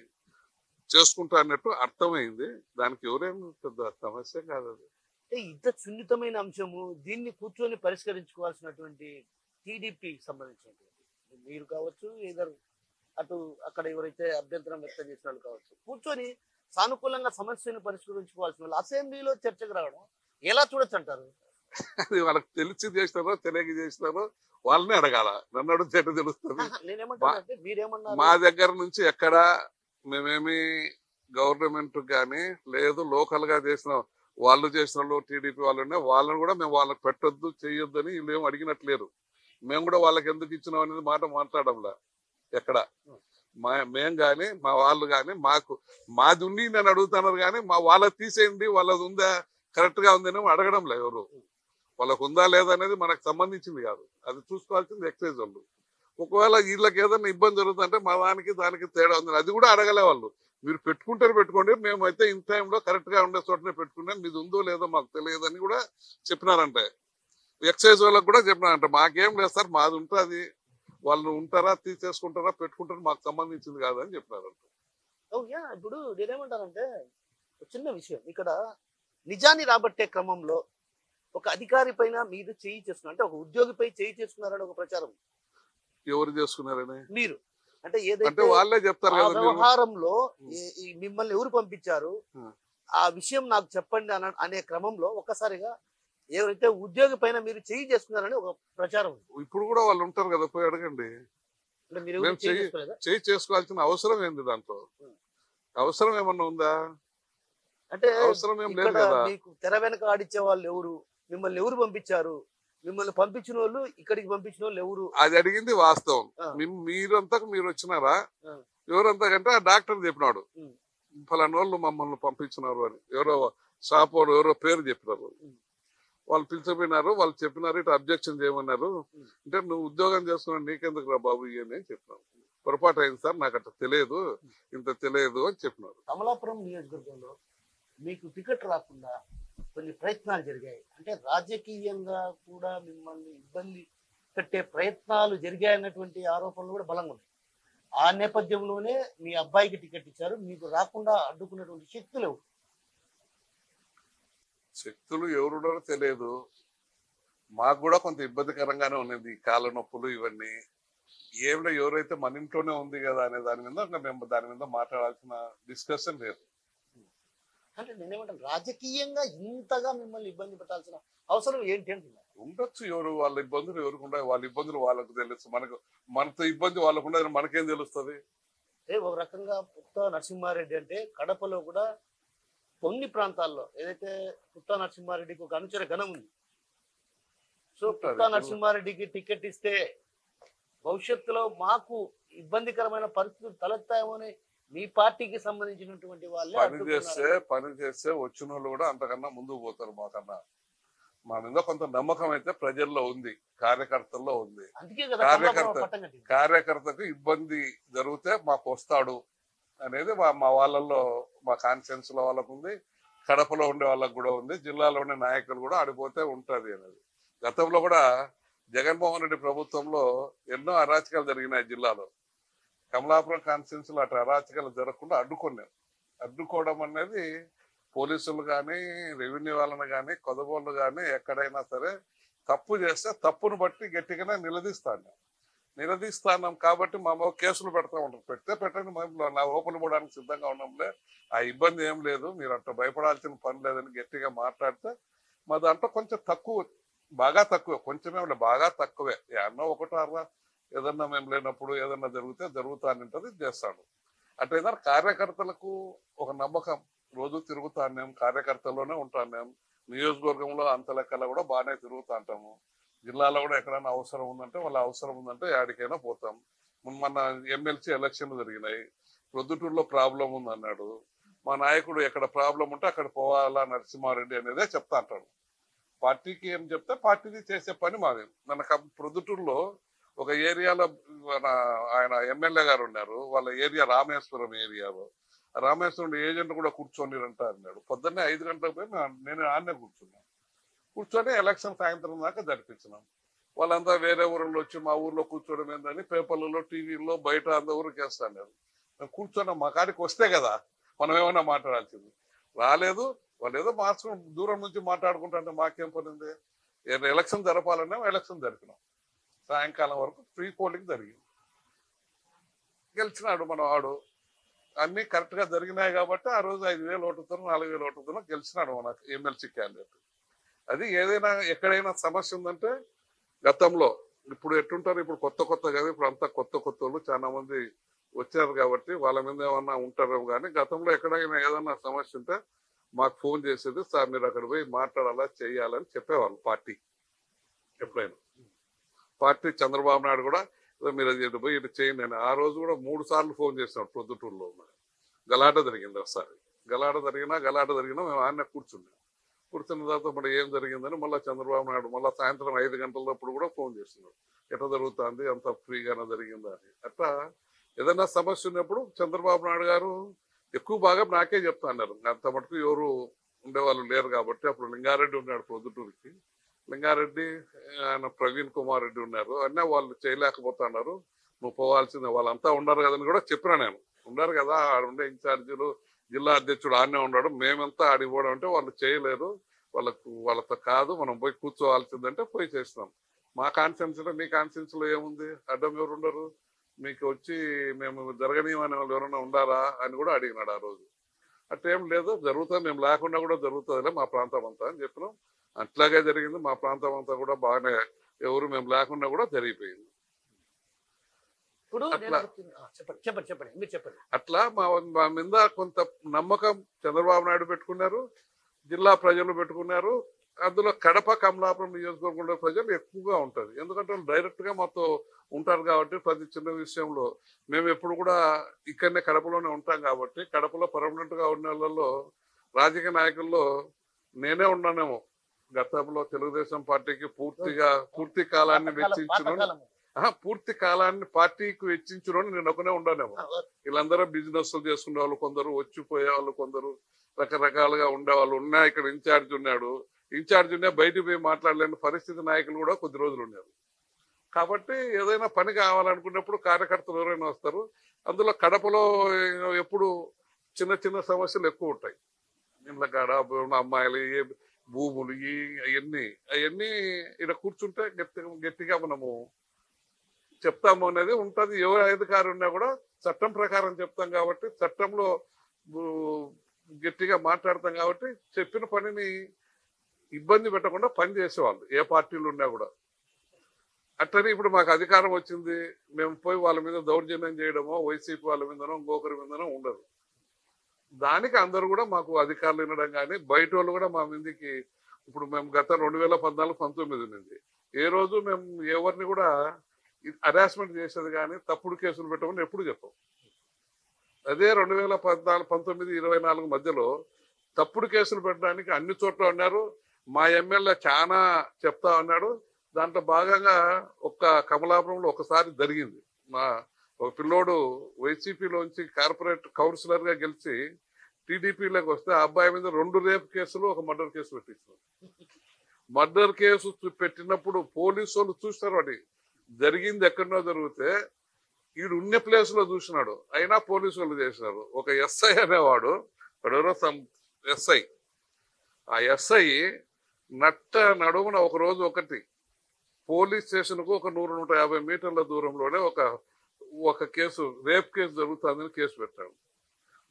S2: చేసుకుంటా అన్నట్టు అర్థమైంది. దానికి ఎవరేం పెద్ద సమస్య కాదు. అది
S1: అంటే ఇంత సున్నితమైన అంశము, దీన్ని కూర్చొని పరిష్కరించుకోవాల్సినటువంటి టీడీపీకి సంబంధించినటువంటి మీరు కావచ్చు, ఏదరు అటు అక్కడ ఎవరైతే అభ్యంతరం వ్యక్తం చేసిన వాళ్ళు కావచ్చు, కూర్చొని సానుకూలంగా సమస్యను పరిష్కరించుకోవాల్సిన వాళ్ళు అసెంబ్లీలో చర్చకు రావడం ఎలా చూడొచ్చు అంటారు?
S2: అది వాళ్ళకి తెలిసి చేసినారో తెలియక చేసినారో వాళ్ళని అడగాల, నన్ను అడిగితే ఎట్లా తెలుస్తుంది?
S1: నేనేమంటానంటే మీరేమన్నారు,
S2: మా దగ్గర నుంచి ఎక్కడ మేమేమి గవర్నమెంట్ కానీ లేదు, లోకల్ గా చేసిన వాళ్ళు చేసిన వాళ్ళు టీడీపీ వాళ్ళు వాళ్ళని కూడా మేము వాళ్ళకి పెట్టొద్దు చేయొద్దు అని వీళ్ళు ఏం అడిగినట్లేరు. మేము కూడా వాళ్ళకి ఎందుకు ఇచ్చినాం అనేది మాట మాట్లాడంలా ఎక్కడ. మేం గాని మా వాళ్ళు గాని మాది ఉండి నేను అడుగుతున్నారు కానీ మా వాళ్ళకి తీసేయండి, వాళ్ళది ఉందా కరెక్ట్ గా ఉందని అడగడంలే ఎవరు. వాళ్ళకు ఉందా లేదా అనేది మనకు సంబంధించింది కాదు, అది చూసుకోవాల్సింది ఎక్సైజ్ వాళ్ళు. ఒకవేళ వీళ్ళకి ఏదైనా ఇబ్బంది జరుగుతుందంటే మా దానికి తేడా ఉంది అది కూడా అడగలే వాళ్ళు. మీరు పెట్టుకుంటారు పెట్టుకోండి, మేమైతే ఇన్ టైంలో కరెక్ట్ గా ఉండే చోటనే పెట్టుకున్నాం, మీది ఉందో లేదో మాకు తెలియదని కూడా చెప్పినారంటే. ఎక్సైజ్ వాళ్ళకి కూడా చెప్పినారంట, మాకేం లేదు సార్, మాది ఉంటుంది, వాళ్ళు ఉంటారా తీసేసుకుంటారా పెట్టుకుంటారా మాకు సంబంధించింది కాదని చెప్పినారంట.
S1: ఇప్పుడు నేనేమంటానంటే చిన్న విషయం ఇక్కడ, నిజాన్ని రాబట్టే క్రమంలో ఒక అధికారి పైన మీరు చేయి చేసుకున్నారు, అంటే ఒక ఉద్యోగిపై చేయి చేసుకున్నారని ఒక ప్రచారం.
S2: ఎవరు చేసుకున్నారని
S1: మీరు అంటే ఏదైతే
S2: వాళ్ళే చెప్తారు కదా
S1: వ్యవహారంలో మిమ్మల్ని ఎవరు పంపించారు ఆ విషయం నాకు చెప్పండి అనే క్రమంలో ఒక్కసారిగా ఎవరైతే ఉద్యోగి పైన మీరు చేయి చేసుకున్నారని ఒక ప్రచారం.
S2: ఇప్పుడు కూడా వాళ్ళు ఉంటారు కదా, పోయి అడగండి. చేయి చేసుకోవాల్సిన అవసరం ఏంది దాంట్లో? అవసరం ఏమన్నా ఉందా?
S1: అంటే
S2: అవసరం ఏం లేదు కదా.
S1: మీకు తెర వెనక ఆడిచ్చే వాళ్ళు ఎవరు, మిమ్మల్ని ఎవరు పంపించారు, మిమ్మల్ని పంపించిన వాళ్ళు ఇక్కడికి పంపించిన వాళ్ళు ఎవరు?
S2: అది అడిగింది వాస్తవం. మీరంతా మీరు వచ్చినారా? ఎవరంతా కంటే ఆ డాక్టర్ చెప్పినాడు ఫలానా వాళ్ళు మమ్మల్ని పంపించినారు అని. ఎవరో షాప్ వాళ్ళు ఎవరో పేరు చెప్పినారు, వాళ్ళు పిలిచిపోయినారు, వాళ్ళు చెప్పినారు ఇటు అబ్జెక్షన్ చేయమన్నారు. అంటే నువ్వు ఉద్యోగం చేసుకున్నావు నీకెందుకు రా బాబు ఇవన్నీ అని చెప్పినారు. పొరపాటు అయింది సార్, నాకు అట్లా తెలియదు, ఇంత తెలియదు అని చెప్పినారు.
S1: కమలాపురం నియోజకవర్గంలో మీకు టికెట్ రాకుండా కొన్ని ప్రయత్నాలు జరిగాయి, అంటే రాజకీయంగా కూడా మిమ్మల్ని ఇబ్బంది పెట్టే ప్రయత్నాలు జరిగాయన్నటువంటి ఆరోపణలు కూడా బలంగా ఉన్నాయి. ఆ నేపథ్యంలోనే మీ అబ్బాయికి టికెట్ ఇచ్చారు, మీకు రాకుండా అడ్డుకున్నటువంటి శక్తులు ఎవరు?
S2: శక్తులు ఎవరున్నారో తెలియదు, మాకు కూడా కొంత ఇబ్బందికరంగానే ఉన్నది కాళ్ళ నొప్పులు ఇవన్నీ. ఏమిటో ఎవరైతే మన ఇంట్లోనే ఉంది కదా అనే దాని మీద మేము దాని మీద మాట్లాడాల్సిన డిస్కషన్ లేదు.
S1: అంటే నేనేమంటాను, రాజకీయంగా ఇంతగా మిమ్మల్ని ఇబ్బంది పెట్టాల్సిన అవసరం ఏంటి అంటున్నారు?
S2: ఉండొచ్చు, ఎవరు వాళ్ళ ఇబ్బందులు ఎవరికి ఉండాలి, వాళ్ళ ఇబ్బందులు వాళ్ళకు తెలుసు, మనతో ఇబ్బంది వాళ్ళకు ఉండదు మనకేం తెలుస్తుంది?
S1: ఒక రకంగా పుత్తా నరసింహారెడ్డి అంటే కడపలో కూడా కొన్ని ప్రాంతాల్లో ఏదైతే పుత్తా నరసింహారెడ్డికి ఒక అనుచర గణం ఉంది. సో పుత్తా నరసింహారెడ్డికి టికెట్ ఇస్తే భవిష్యత్తులో మాకు ఇబ్బందికరమైన పరిస్థితులు తలెత్తాయని మీ పార్టీకి సంబంధించినటువంటి వాళ్ళే
S2: పని చేస్తే వచ్చిన వాళ్ళు కూడా అంతకన్నా ముందుకు పోతారు. మాకన్నా మా మీద కొంత నమ్మకం అయితే ప్రజల్లో ఉంది, కార్యకర్తల్లో ఉంది. కార్యకర్తకు ఇబ్బంది జరిగితే మాకు వస్తాడు అనేది మా వాళ్ళల్లో, మా కాన్ఫిడెన్స్ లో వాళ్ళకు ఉంది, కడపలో ఉండే వాళ్ళకు కూడా ఉంది, జిల్లాలో ఉండే నాయకులు కూడా ఆడిపోతే ఉంటది అనేది. గతంలో కూడా జగన్మోహన్ రెడ్డి ప్రభుత్వంలో ఎన్నో అరాచకాలు జరిగినాయి జిల్లాలో. కమలాపురం కాన్స్టిట్యున్సీ లో అటు అరాచకాలు జరగకుండా అడ్డుకోవడం అనేది పోలీసులు కానీ రెవెన్యూ వాళ్ళని కానీ కొదగోళ్ళు కానీ ఎక్కడైనా సరే తప్పు చేస్తే తప్పును బట్టి గట్టిగానే నిలదీస్తాం కాబట్టి మా కేసులు పెడతా ఉంటాం. పెట్టండి, మేము నా ఓపెన్ పోవడానికి సిద్ధంగా ఉన్నాంలే, ఆ ఇబ్బంది ఏం లేదు, మీరు అట్లా భయపడాల్సిన పని లేదని గట్టిగా మాట్లాడితే మా దాంట్లో కొంచెం తక్కువ, బాగా తక్కువ, కొంచెమే బాగా తక్కువే, అన్నో ఒకటో ఏదన్నా మేము లేనప్పుడు ఏదన్నా జరిగితే జరుగుతానంటది చేస్తాడు. అంటే ఏదైనా కార్యకర్తలకు ఒక నమ్మకం, రోజు తిరుగుతాను మేము, కార్యకర్తల్లోనే ఉంటాను మేము, నియోజకవర్గంలో అంత లెక్కల కూడా బాగానే తిరుగుతూ ఉంటాము. జిల్లాలో కూడా ఎక్కడైనా అవసరం ఉందంటే వాళ్ళ అవసరం ఉందంటే యాడికైనా పోతాం. మన ఎమ్మెల్సీ ఎలక్షన్లు జరిగినాయి, ప్రొద్దుటూరులో ప్రాబ్లం ఉందన్నాడు. మా నాయకుడు ఎక్కడ ప్రాబ్లం ఉంటే అక్కడ పోవాలా నరసింహారెడ్డి అనేదే చెప్తా అంటాడు. పార్టీకి ఏం చెప్తే పార్టీని చేసే పని మాది. మనకు ప్రొద్దుటూరులో ఒక ఏరియాలో ఆయన ఎమ్మెల్యే గారు ఉన్నారు, వాళ్ళ ఏరియా రామేశ్వరం ఏరియాలో. రామేశ్వరం ఏజెంట్ కూడా కూర్చొనిరంట అన్నాడు. పొద్దున్నే 5 గంటలకు పోయి నేను ఆడనే కూర్చున్నాను. కూర్చొని ఎలక్షన్ సాయంత్రం దాకా జరిపించినాం. వాళ్ళంతా వేరే ఊరిలో వచ్చి మా ఊర్లో కూర్చోవడం ఏందని పేపర్లలో టీవీల్లో బయట అంత ఊరికి వేస్తాను. మేము కూర్చొని మా కాడికి వస్తే కదా మనం ఏమైనా మాట్లాడాల్సింది. రాలేదు, వాళ్ళు ఏదో మార్చుకుని దూరం నుంచి మాట్లాడుకుంటుంటే మాకేం పనింది. ఎలక్షన్ జరపాలన్నా ఎలక్షన్ జరిపినాం. సాయంకాలం వరకు ఫ్రీ పోలింగ్ జరిగింది. గెలిచినాడు మన వాడు. అన్ని కరెక్ట్ గా జరిగినాయి కాబట్టి ఆ రోజు 5,000 ఓటుతో 4,000 ఓటుతో గెలిచినాడు మన ఎమ్మెల్సీ క్యాండిడేట్. అది ఏదైనా ఎక్కడైనా సమస్య ఉందంటే గతంలో, ఇప్పుడు ఎట్టుంటారు, ఇప్పుడు కొత్త కదా, ఇప్పుడు అంతా కొత్త వాళ్ళు చాలా మంది వచ్చారు కాబట్టి వాళ్ళ మీద ఏమన్నా ఉంటారు. కానీ గతంలో ఎక్కడైనా ఏదన్నా సమస్య ఉంటే మాకు ఫోన్ చేసేది, సార్ మీరు అక్కడ పోయి మాట్లాడాలా చేయాలని చెప్పేవాళ్ళు పార్టీ. ఎప్పుడైనా పార్టీ చంద్రబాబు నాయుడు కూడా మీరు అది పోయి ఇటు చేయండి అని. ఆ రోజు కూడా 3 సార్లు ఫోన్ చేసినాడు. ప్రొద్దుటూరులో గలాట జరిగింది. ఒకసారి గలాట జరిగినా మేము ఆయన కూర్చున్న తర్వాత మరి ఏం జరిగిందని మళ్ళీ చంద్రబాబు నాయుడు మళ్ళీ సాయంత్రం 5 గంటలప్పుడు కూడా ఫోన్ చేస్తున్నాడు, ఎట్లా జరుగుతుంది, అంత ఫ్రీగానే జరిగిందా అని. అట్లా ఏదైనా సమస్య ఉన్నప్పుడు చంద్రబాబు నాయుడు గారు ఎక్కువ బాగా నాకే చెప్తా అన్నారు. అంత మటుకు ఎవరు ఉండేవాళ్ళు లేరు కాబట్టి. అప్పుడు లింగారెడ్డి ఉన్నాడు ప్రొద్దుటూరుకి, లింగారెడ్డి, ఆయన ప్రవీణ్ కుమార్ రెడ్డి ఉన్నారు. అన్నీ వాళ్ళు చేయలేకపోతున్నారు, నువ్వు పోవాల్సిందే, వాళ్ళంతా ఉన్నారు కదని కూడా చెప్పినా నేను. ఉన్నారు కదా ఆడ ఉండే ఇన్ఛార్జీలు, జిల్లా అధ్యక్షుడు ఆడనే ఉన్నాడు, మేమంతా ఆడిపోవడం అంటే వాళ్ళు చేయలేరు, వాళ్ళతో కాదు, మనం పోయి కూర్చోవాల్సిందంటే పోయి చేస్తాం. మా కాన్ఫిడెన్స్ లో మీ కాన్ఫిడెన్స్ లో ఏముంది, అడ్డం ఎవరు ఉండరు, మీకు వచ్చి మేము జరగనీయమనే వాళ్ళు ఎవరైనా ఉండారా అని కూడా అడిగినాడు ఆ రోజు. అట్టేం లేదు, జరుగుతుంది, మేము లేకుండా కూడా జరుగుతుందిలే మా ప్రాంతం అంతా అని చెప్పినాం. అట్లాగే జరిగింది. మా ప్రాంతం అంతా కూడా బాగానే, ఎవరు మేము లేకుండా కూడా జరిగిపోయింది.
S1: ఇప్పుడు చెప్పండి మీరు చెప్పండి.
S2: అట్లా మా మీద కొంత నమ్మకం చంద్రబాబు నాయుడు పెట్టుకున్నారు, జిల్లా ప్రజలు పెట్టుకున్నారు. అందులో కడప కమలాపురం నియోజకవర్గంలో ప్రజలు ఎక్కువగా ఉంటుంది. ఎందుకంటే డైరెక్ట్ గా మాతో ఉంటారు కాబట్టి ప్రతి చిన్న విషయంలో మేము ఎప్పుడు కూడా ఇక్కడనే కడపలోనే ఉంటాం కాబట్టి, కడపలో పర్మనెంట్ గా ఉన్న వాళ్ళలో రాజకీయ నాయకుల్లో నేనే ఉన్నానేమో. గతంలో తెలుగుదేశం పార్టీకి పూర్తి కాలాన్ని పూర్తి కాలాన్ని పార్టీకి వెచ్చించడం నేను ఒకనే ఉండనేమో. వీళ్ళందరూ బిజినెస్ చేసుకునే వాళ్ళు కొందరు, వచ్చిపోయే వాళ్ళు కొందరు, రకరకాలుగా ఉండేవాళ్ళు ఉన్నా. ఇక్కడ ఇన్ఛార్జ్ ఉన్నాడు, ఇన్ఛార్జ్ ఉన్నా బయటికి పోయి మాట్లాడలేని పరిస్థితి నాయకులు కూడా కొద్ది రోజులు ఉన్నారు. కాబట్టి ఏదైనా పని కావాలనుకున్నప్పుడు కార్యకర్తలు ఎవరైనా వస్తారు. అందులో కడపలో ఎప్పుడు చిన్న సమస్యలు ఎక్కువ ఉంటాయి. ఇంట్లో కాడ అమ్మాయిలు, భూములు, అవన్నీ ఇక్కడ కూర్చుంటే గట్టిగా మనము చెప్తాము అనేది ఉంటుంది. ఎవరు అధికారి ఉన్నా కూడా చట్టం ప్రకారం చెప్తాం కాబట్టి, చట్టంలో గట్టిగా మాట్లాడతాం కాబట్టి చెప్పిన పనిని ఇబ్బంది పెట్టకుండా పని చేసేవాళ్ళు ఏ పార్టీలు ఉన్నా కూడా. అట్లనే ఇప్పుడు మాకు అధికారం వచ్చింది, మేము పోయి వాళ్ళ మీద దౌర్జన్యం చేయడమో, వైసీపీ వాళ్ళ మీదనో ఇంకొకరి మీదనో ఉండదు. దానికి అందరూ కూడా మాకు అధికారులు వినడం కానీ, బయట వాళ్ళు కూడా మా మీదకి, ఇప్పుడు మేము గత 2014-19 నుంచి ఏ రోజు మేము ఎవరిని కూడా హరాస్మెంట్ చేసేది కానీ తప్పుడు కేసులు పెట్టమని ఎప్పుడు చెప్పాం. అదే 2014-19-24 మధ్యలో తప్పుడు కేసులు పెట్టడానికి అన్ని చోట్ల ఉన్నారు. మా ఎమ్మెల్యే చాలా చెప్తా ఉన్నాడు. దాంట్లో భాగంగా కమలాపురంలో ఒకసారి జరిగింది. మా ఒక పిల్లోడు వైసీపీలోంచి కార్పొరేట్ కౌన్సిలర్ గా గెలిచి టీడీపీలోకి వస్తే ఆ అబ్బాయి మీద 2 రేప్ కేసులు, ఒక మర్డర్ కేసు పెట్టించారు. మర్డర్ కేసు పెట్టినప్పుడు పోలీసు వాళ్ళు చూస్తారు, వాడి జరిగింది ఎక్కడనో జరిగితే వీడు ఉన్న ప్లేస్ లో చూసినాడు, అయినా పోలీసు వాళ్ళు చేసినారు. ఒక ఎస్ఐ అనేవాడు, ఎస్ఐ, ఆ ఎస్ఐ నడుమున ఒక రోజు పోలీస్ స్టేషన్ కు ఒక 100-150 మీటర్ల దూరంలోనే ఒక కేసు, రేప్ కేసు జరుగుతుందని కేసు పెట్టాడు.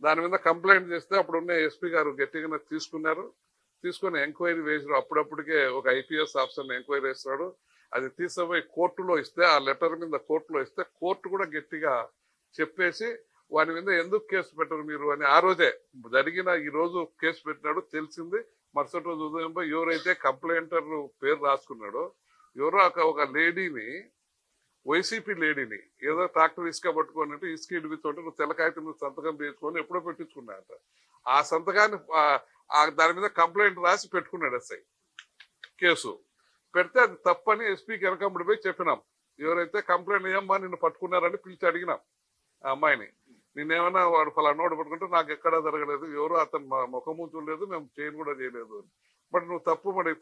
S2: దాని మీద కంప్లైంట్ చేస్తే అప్పుడున్న ఎస్పీ గారు గట్టిగా తీసుకుని ఎంక్వైరీ వేసారు. అప్పుడప్పుడికే ఒక IPS ఆఫీసర్ని ఎంక్వైరీ వేస్తున్నాడు. అది తీసుకుపోయి కోర్టులో ఇస్తే, ఆ లెటర్ మీద కోర్టులో ఇస్తే కోర్టు కూడా గట్టిగా చెప్పేసి వాని మీద ఎందుకు కేసు పెట్టరు మీరు అని ఆ రోజే జరిగిన, ఈ రోజు కేసు పెట్టినాడు తెలిసింది. మరుసటి రోజు ఉదయం ఎవరైతే కంప్లైంటర్ పేరు రాసుకున్నాడో, ఎవరో ఒక లేడీని, వైసీపీ లేడీని ఏదో ట్రాక్టర్ ఇసుక పట్టుకొని ఇసుక ఇడిపిస్తుంటే నువ్వు తెల్లకాయతం సంతకం తీసుకొని ఎప్పుడో పెట్టించుకున్నాడట. ఆ సంతకాన్ని దాని మీద కంప్లైంట్ రాసి పెట్టుకున్నాడు ఎస్ఐ. కేసు పెడితే అది తప్పని ఎస్పీకి వెనకమ్మడి పోయి చెప్పినాం. ఎవరైతే కంప్లైంట్ ఏమ్మా నిన్ను పట్టుకున్నారని పిలిచి అడిగినాం ఆ అమ్మాయిని. నేనేమన్నా వాడు ఫలానోడు పట్టుకుంటే నాకు ఎక్కడా జరగలేదు, ఎవరు అతను ముఖము చూడలేదు, మేము చేయను కూడా చేయలేదు. బట్ నువ్వు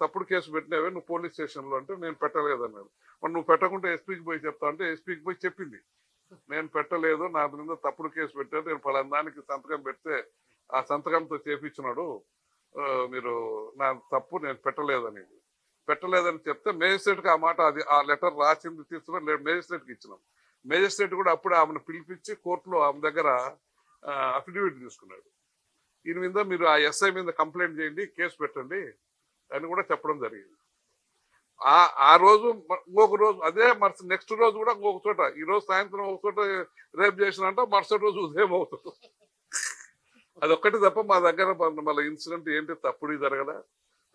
S2: తప్పుడు కేసు పెట్టినావే నువ్వు పోలీస్ స్టేషన్లో అంటే నేను పెట్టలేదు అన్నాడు. మరి నువ్వు పెట్టకుంటే ఎస్పీకి పోయి చెప్తా అంటే ఎస్పీకి పోయి చెప్పింది, నేను పెట్టలేదు, నా మీద తప్పుడు కేసు పెట్టాను, నేను ఫలానా దానికి సంతకం పెడితే ఆ సంతకంతో చేపించినాడు, మీరు నా తప్పు, నేను పెట్టలేదని చెప్తే మేజిస్ట్రేట్కి ఆ మాట, అది ఆ లెటర్ రాసింది తీసుకుని మేజిస్ట్రేట్కి ఇచ్చినాం. మేజిస్ట్రేట్ కూడా అప్పుడు ఆమెను పిలిపించి కోర్టులో ఆమె దగ్గర అఫిడవిట్ తీసుకున్నాడు. ఈయన మీద మీరు ఆ ఎస్ఐ మీద కంప్లైంట్ చేయండి, కేసు పెట్టండి అని కూడా చెప్పడం జరిగింది. ఆ రోజు ఇంకొక రోజు అదే నెక్స్ట్ రోజు కూడా ఇంకొక చోట, ఈ రోజు సాయంత్రం ఒక చోట రేపు చేసినంట, మరుసటి రోజు ఉదయం అవుతుంది. అదొక్కటి తప్ప మా దగ్గర మళ్ళీ ఇన్సిడెంట్ ఏంటి తప్పుడు జరగలే.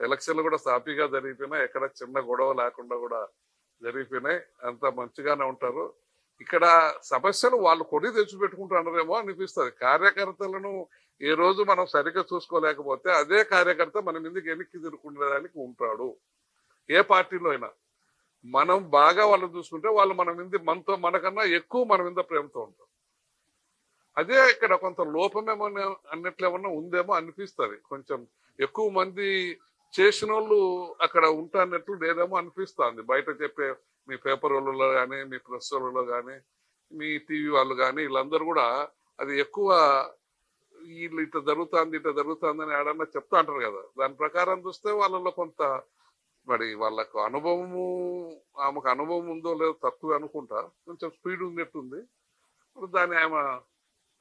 S2: ఎలక్షన్లు కూడా సాఫీగా జరిగిపోయినాయి, ఎక్కడ చిన్న గొడవ లేకుండా కూడా జరిగిపోయినాయి. అంతా మంచిగానే ఉంటారు. ఇక్కడ సమస్యలు వాళ్ళు కొని తెచ్చిపెట్టుకుంటున్నారేమో అనిపిస్తుంది. కార్యకర్తలను ఏ రోజు మనం సరిగ్గా చూసుకోలేకపోతే అదే కార్యకర్త మన మీదకి వెనక్కి తిరుగుకునేదానికి ఉంటాడు. ఏ పార్టీలో అయినా మనం బాగా వాళ్ళని చూసుకుంటే వాళ్ళు మనకన్నా ఎక్కువ మన మీద ప్రేమతో ఉంటారు. అదే ఇక్కడ కొంత లోపమేమో అన్నట్లేమన్నా ఉందేమో అనిపిస్తుంది. కొంచెం ఎక్కువ మంది చేసిన వాళ్ళు అక్కడ ఉంటాన్నట్టు లేదేమో అనిపిస్తుంది. బయట చెప్పే మీ పేపర్ వాళ్ళలో కానీ, మీ ప్రెస్ వాళ్ళలో కానీ, మీ టీవీ వాళ్ళు కానీ, వీళ్ళందరూ కూడా అది ఎక్కువ వీళ్ళు ఇట్లా జరుగుతుంది అని ఏడన్నా చెప్తా అంటారు కదా. దాని ప్రకారం చూస్తే వాళ్ళలో కొంత మరి వాళ్ళకు అనుభవము, ఆమెకు అనుభవం ఉందో లేదో తక్కువ అనుకుంటా, కొంచెం స్పీడ్ ఉన్నట్టుంది. దాన్ని ఆమె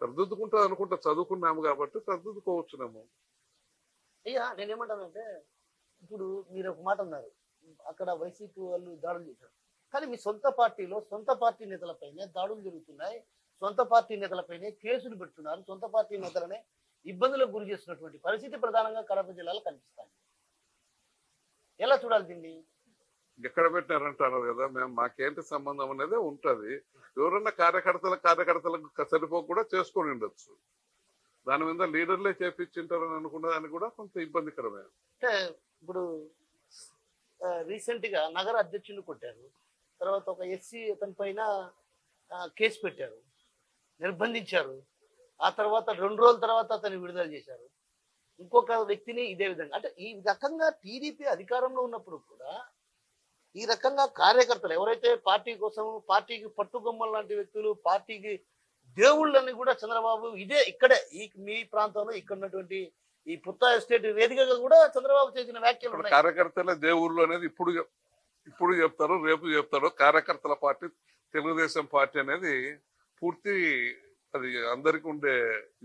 S2: సర్దిద్దుకుంటుంది అనుకుంటా, చదువుకున్నాము కాబట్టి సర్దిద్దుకోవచ్చునేమో.
S3: అయ్యా నేనేమంటానంటే, ఇప్పుడు మీరు ఒక మాట అన్నారు, అక్కడ వైసీపీ వాళ్ళు దాడులు చేశారు, కానీ మీ సొంత పార్టీలో సొంత పార్టీ నేతలపైనే దాడులు జరుగుతున్నాయి, సొంత పార్టీ నేతలపైనే కేసులు పెడుతున్నారు, సొంత పార్టీ నేతలనే ఇబ్బందులకు గురి చేస్తున్నటువంటి పరిస్థితి ప్రధానంగా కడప జిల్లాలో కనిపిస్తాయి. ఎలా చూడాలి దీన్ని?
S2: ఎక్కడ పెట్టినారంటారు కదా, మాకేంటి సంబంధం అనేది ఉంటది. ఎవరన్నా కార్యకర్తలకు సరిపోక కూడా చేసుకొని ఉండొచ్చు. దాని మీద లీడర్లే చేపించింటారని అనుకున్న దానికి కూడా కొంత ఇబ్బందికరమే.
S3: అంటే ఇప్పుడు రీసెంట్ గా నగర అధ్యక్షుడిని కొట్టారు, తర్వాత ఒక ఎస్సీ అతని పైన కేసు పెట్టారు, నిర్బంధించారు. ఆ తర్వాత 2 రోజుల తర్వాత అతన్ని విడుదల చేశారు. ఇంకొక వ్యక్తిని ఇదే విధంగా, అంటే ఈ రకంగా టీడీపీ అధికారంలో ఉన్నప్పుడు కూడా ఈ రకంగా కార్యకర్తలు ఎవరైతే పార్టీ కోసం, పార్టీకి పట్టుగొమ్మల లాంటి వ్యక్తులు, పార్టీకి దేవుళ్ళని కూడా చంద్రబాబు ఇక్కడే మీ ప్రాంతంలో ఇక్కడ ఉన్నటువంటి ఈ పుత్తా ఎస్టేట్ వేదికగా కూడా చంద్రబాబు చేసిన వ్యాఖ్యలు ఉన్నాయి.
S2: కార్యకర్తల దేవుళ్ళు అనేది ఇప్పుడు చెప్తారు, రేపు చెప్తారు. కార్యకర్తల పార్టీ తెలుగుదేశం పార్టీ అనేది పూర్తి, అది అందరికి ఉండే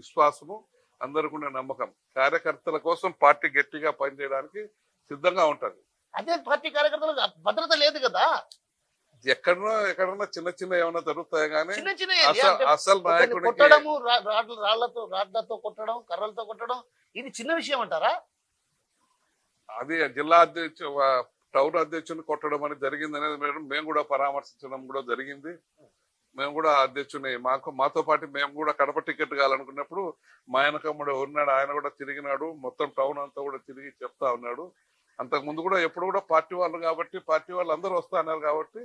S2: విశ్వాసము, అందరికి ఉండే నమ్మకం. కార్యకర్తల కోసం పార్టీ గట్టిగా పనిచేయడానికి సిద్ధంగా ఉంటది.
S3: అదే పార్టీ కార్యకర్తలకు భద్రత లేదు కదా.
S2: ఎక్కడన్నా చిన్న ఏమైనా జరుగుతాయి కానీ
S3: చిన్న
S2: అసలు నాయకుడికి
S3: కొట్టడము, రాళ్లతో కొట్టడం, కర్రలతో కొట్టడం, ఇది చిన్న విషయం అంటారా?
S2: అది జిల్లా టౌన్ అధ్యక్షుని కొట్టడం అనేది జరిగింది అనేది మేము కూడా పరామర్శించడం కూడా జరిగింది. మేము కూడా అధ్యక్షుని మాతో పాటు మేము కూడా కడప టికెట్ కావాలనుకున్నప్పుడు మా ఆయనకమ్ముడు ఉన్నాడు, ఆయన కూడా తిరిగినాడు, మొత్తం టౌన్ అంతా కూడా తిరిగి చెప్తా ఉన్నాడు. అంతకుముందు కూడా ఎప్పుడు కూడా పార్టీ వాళ్ళు కాబట్టి, పార్టీ వాళ్ళు అందరూ వస్తా అన్నారు కాబట్టి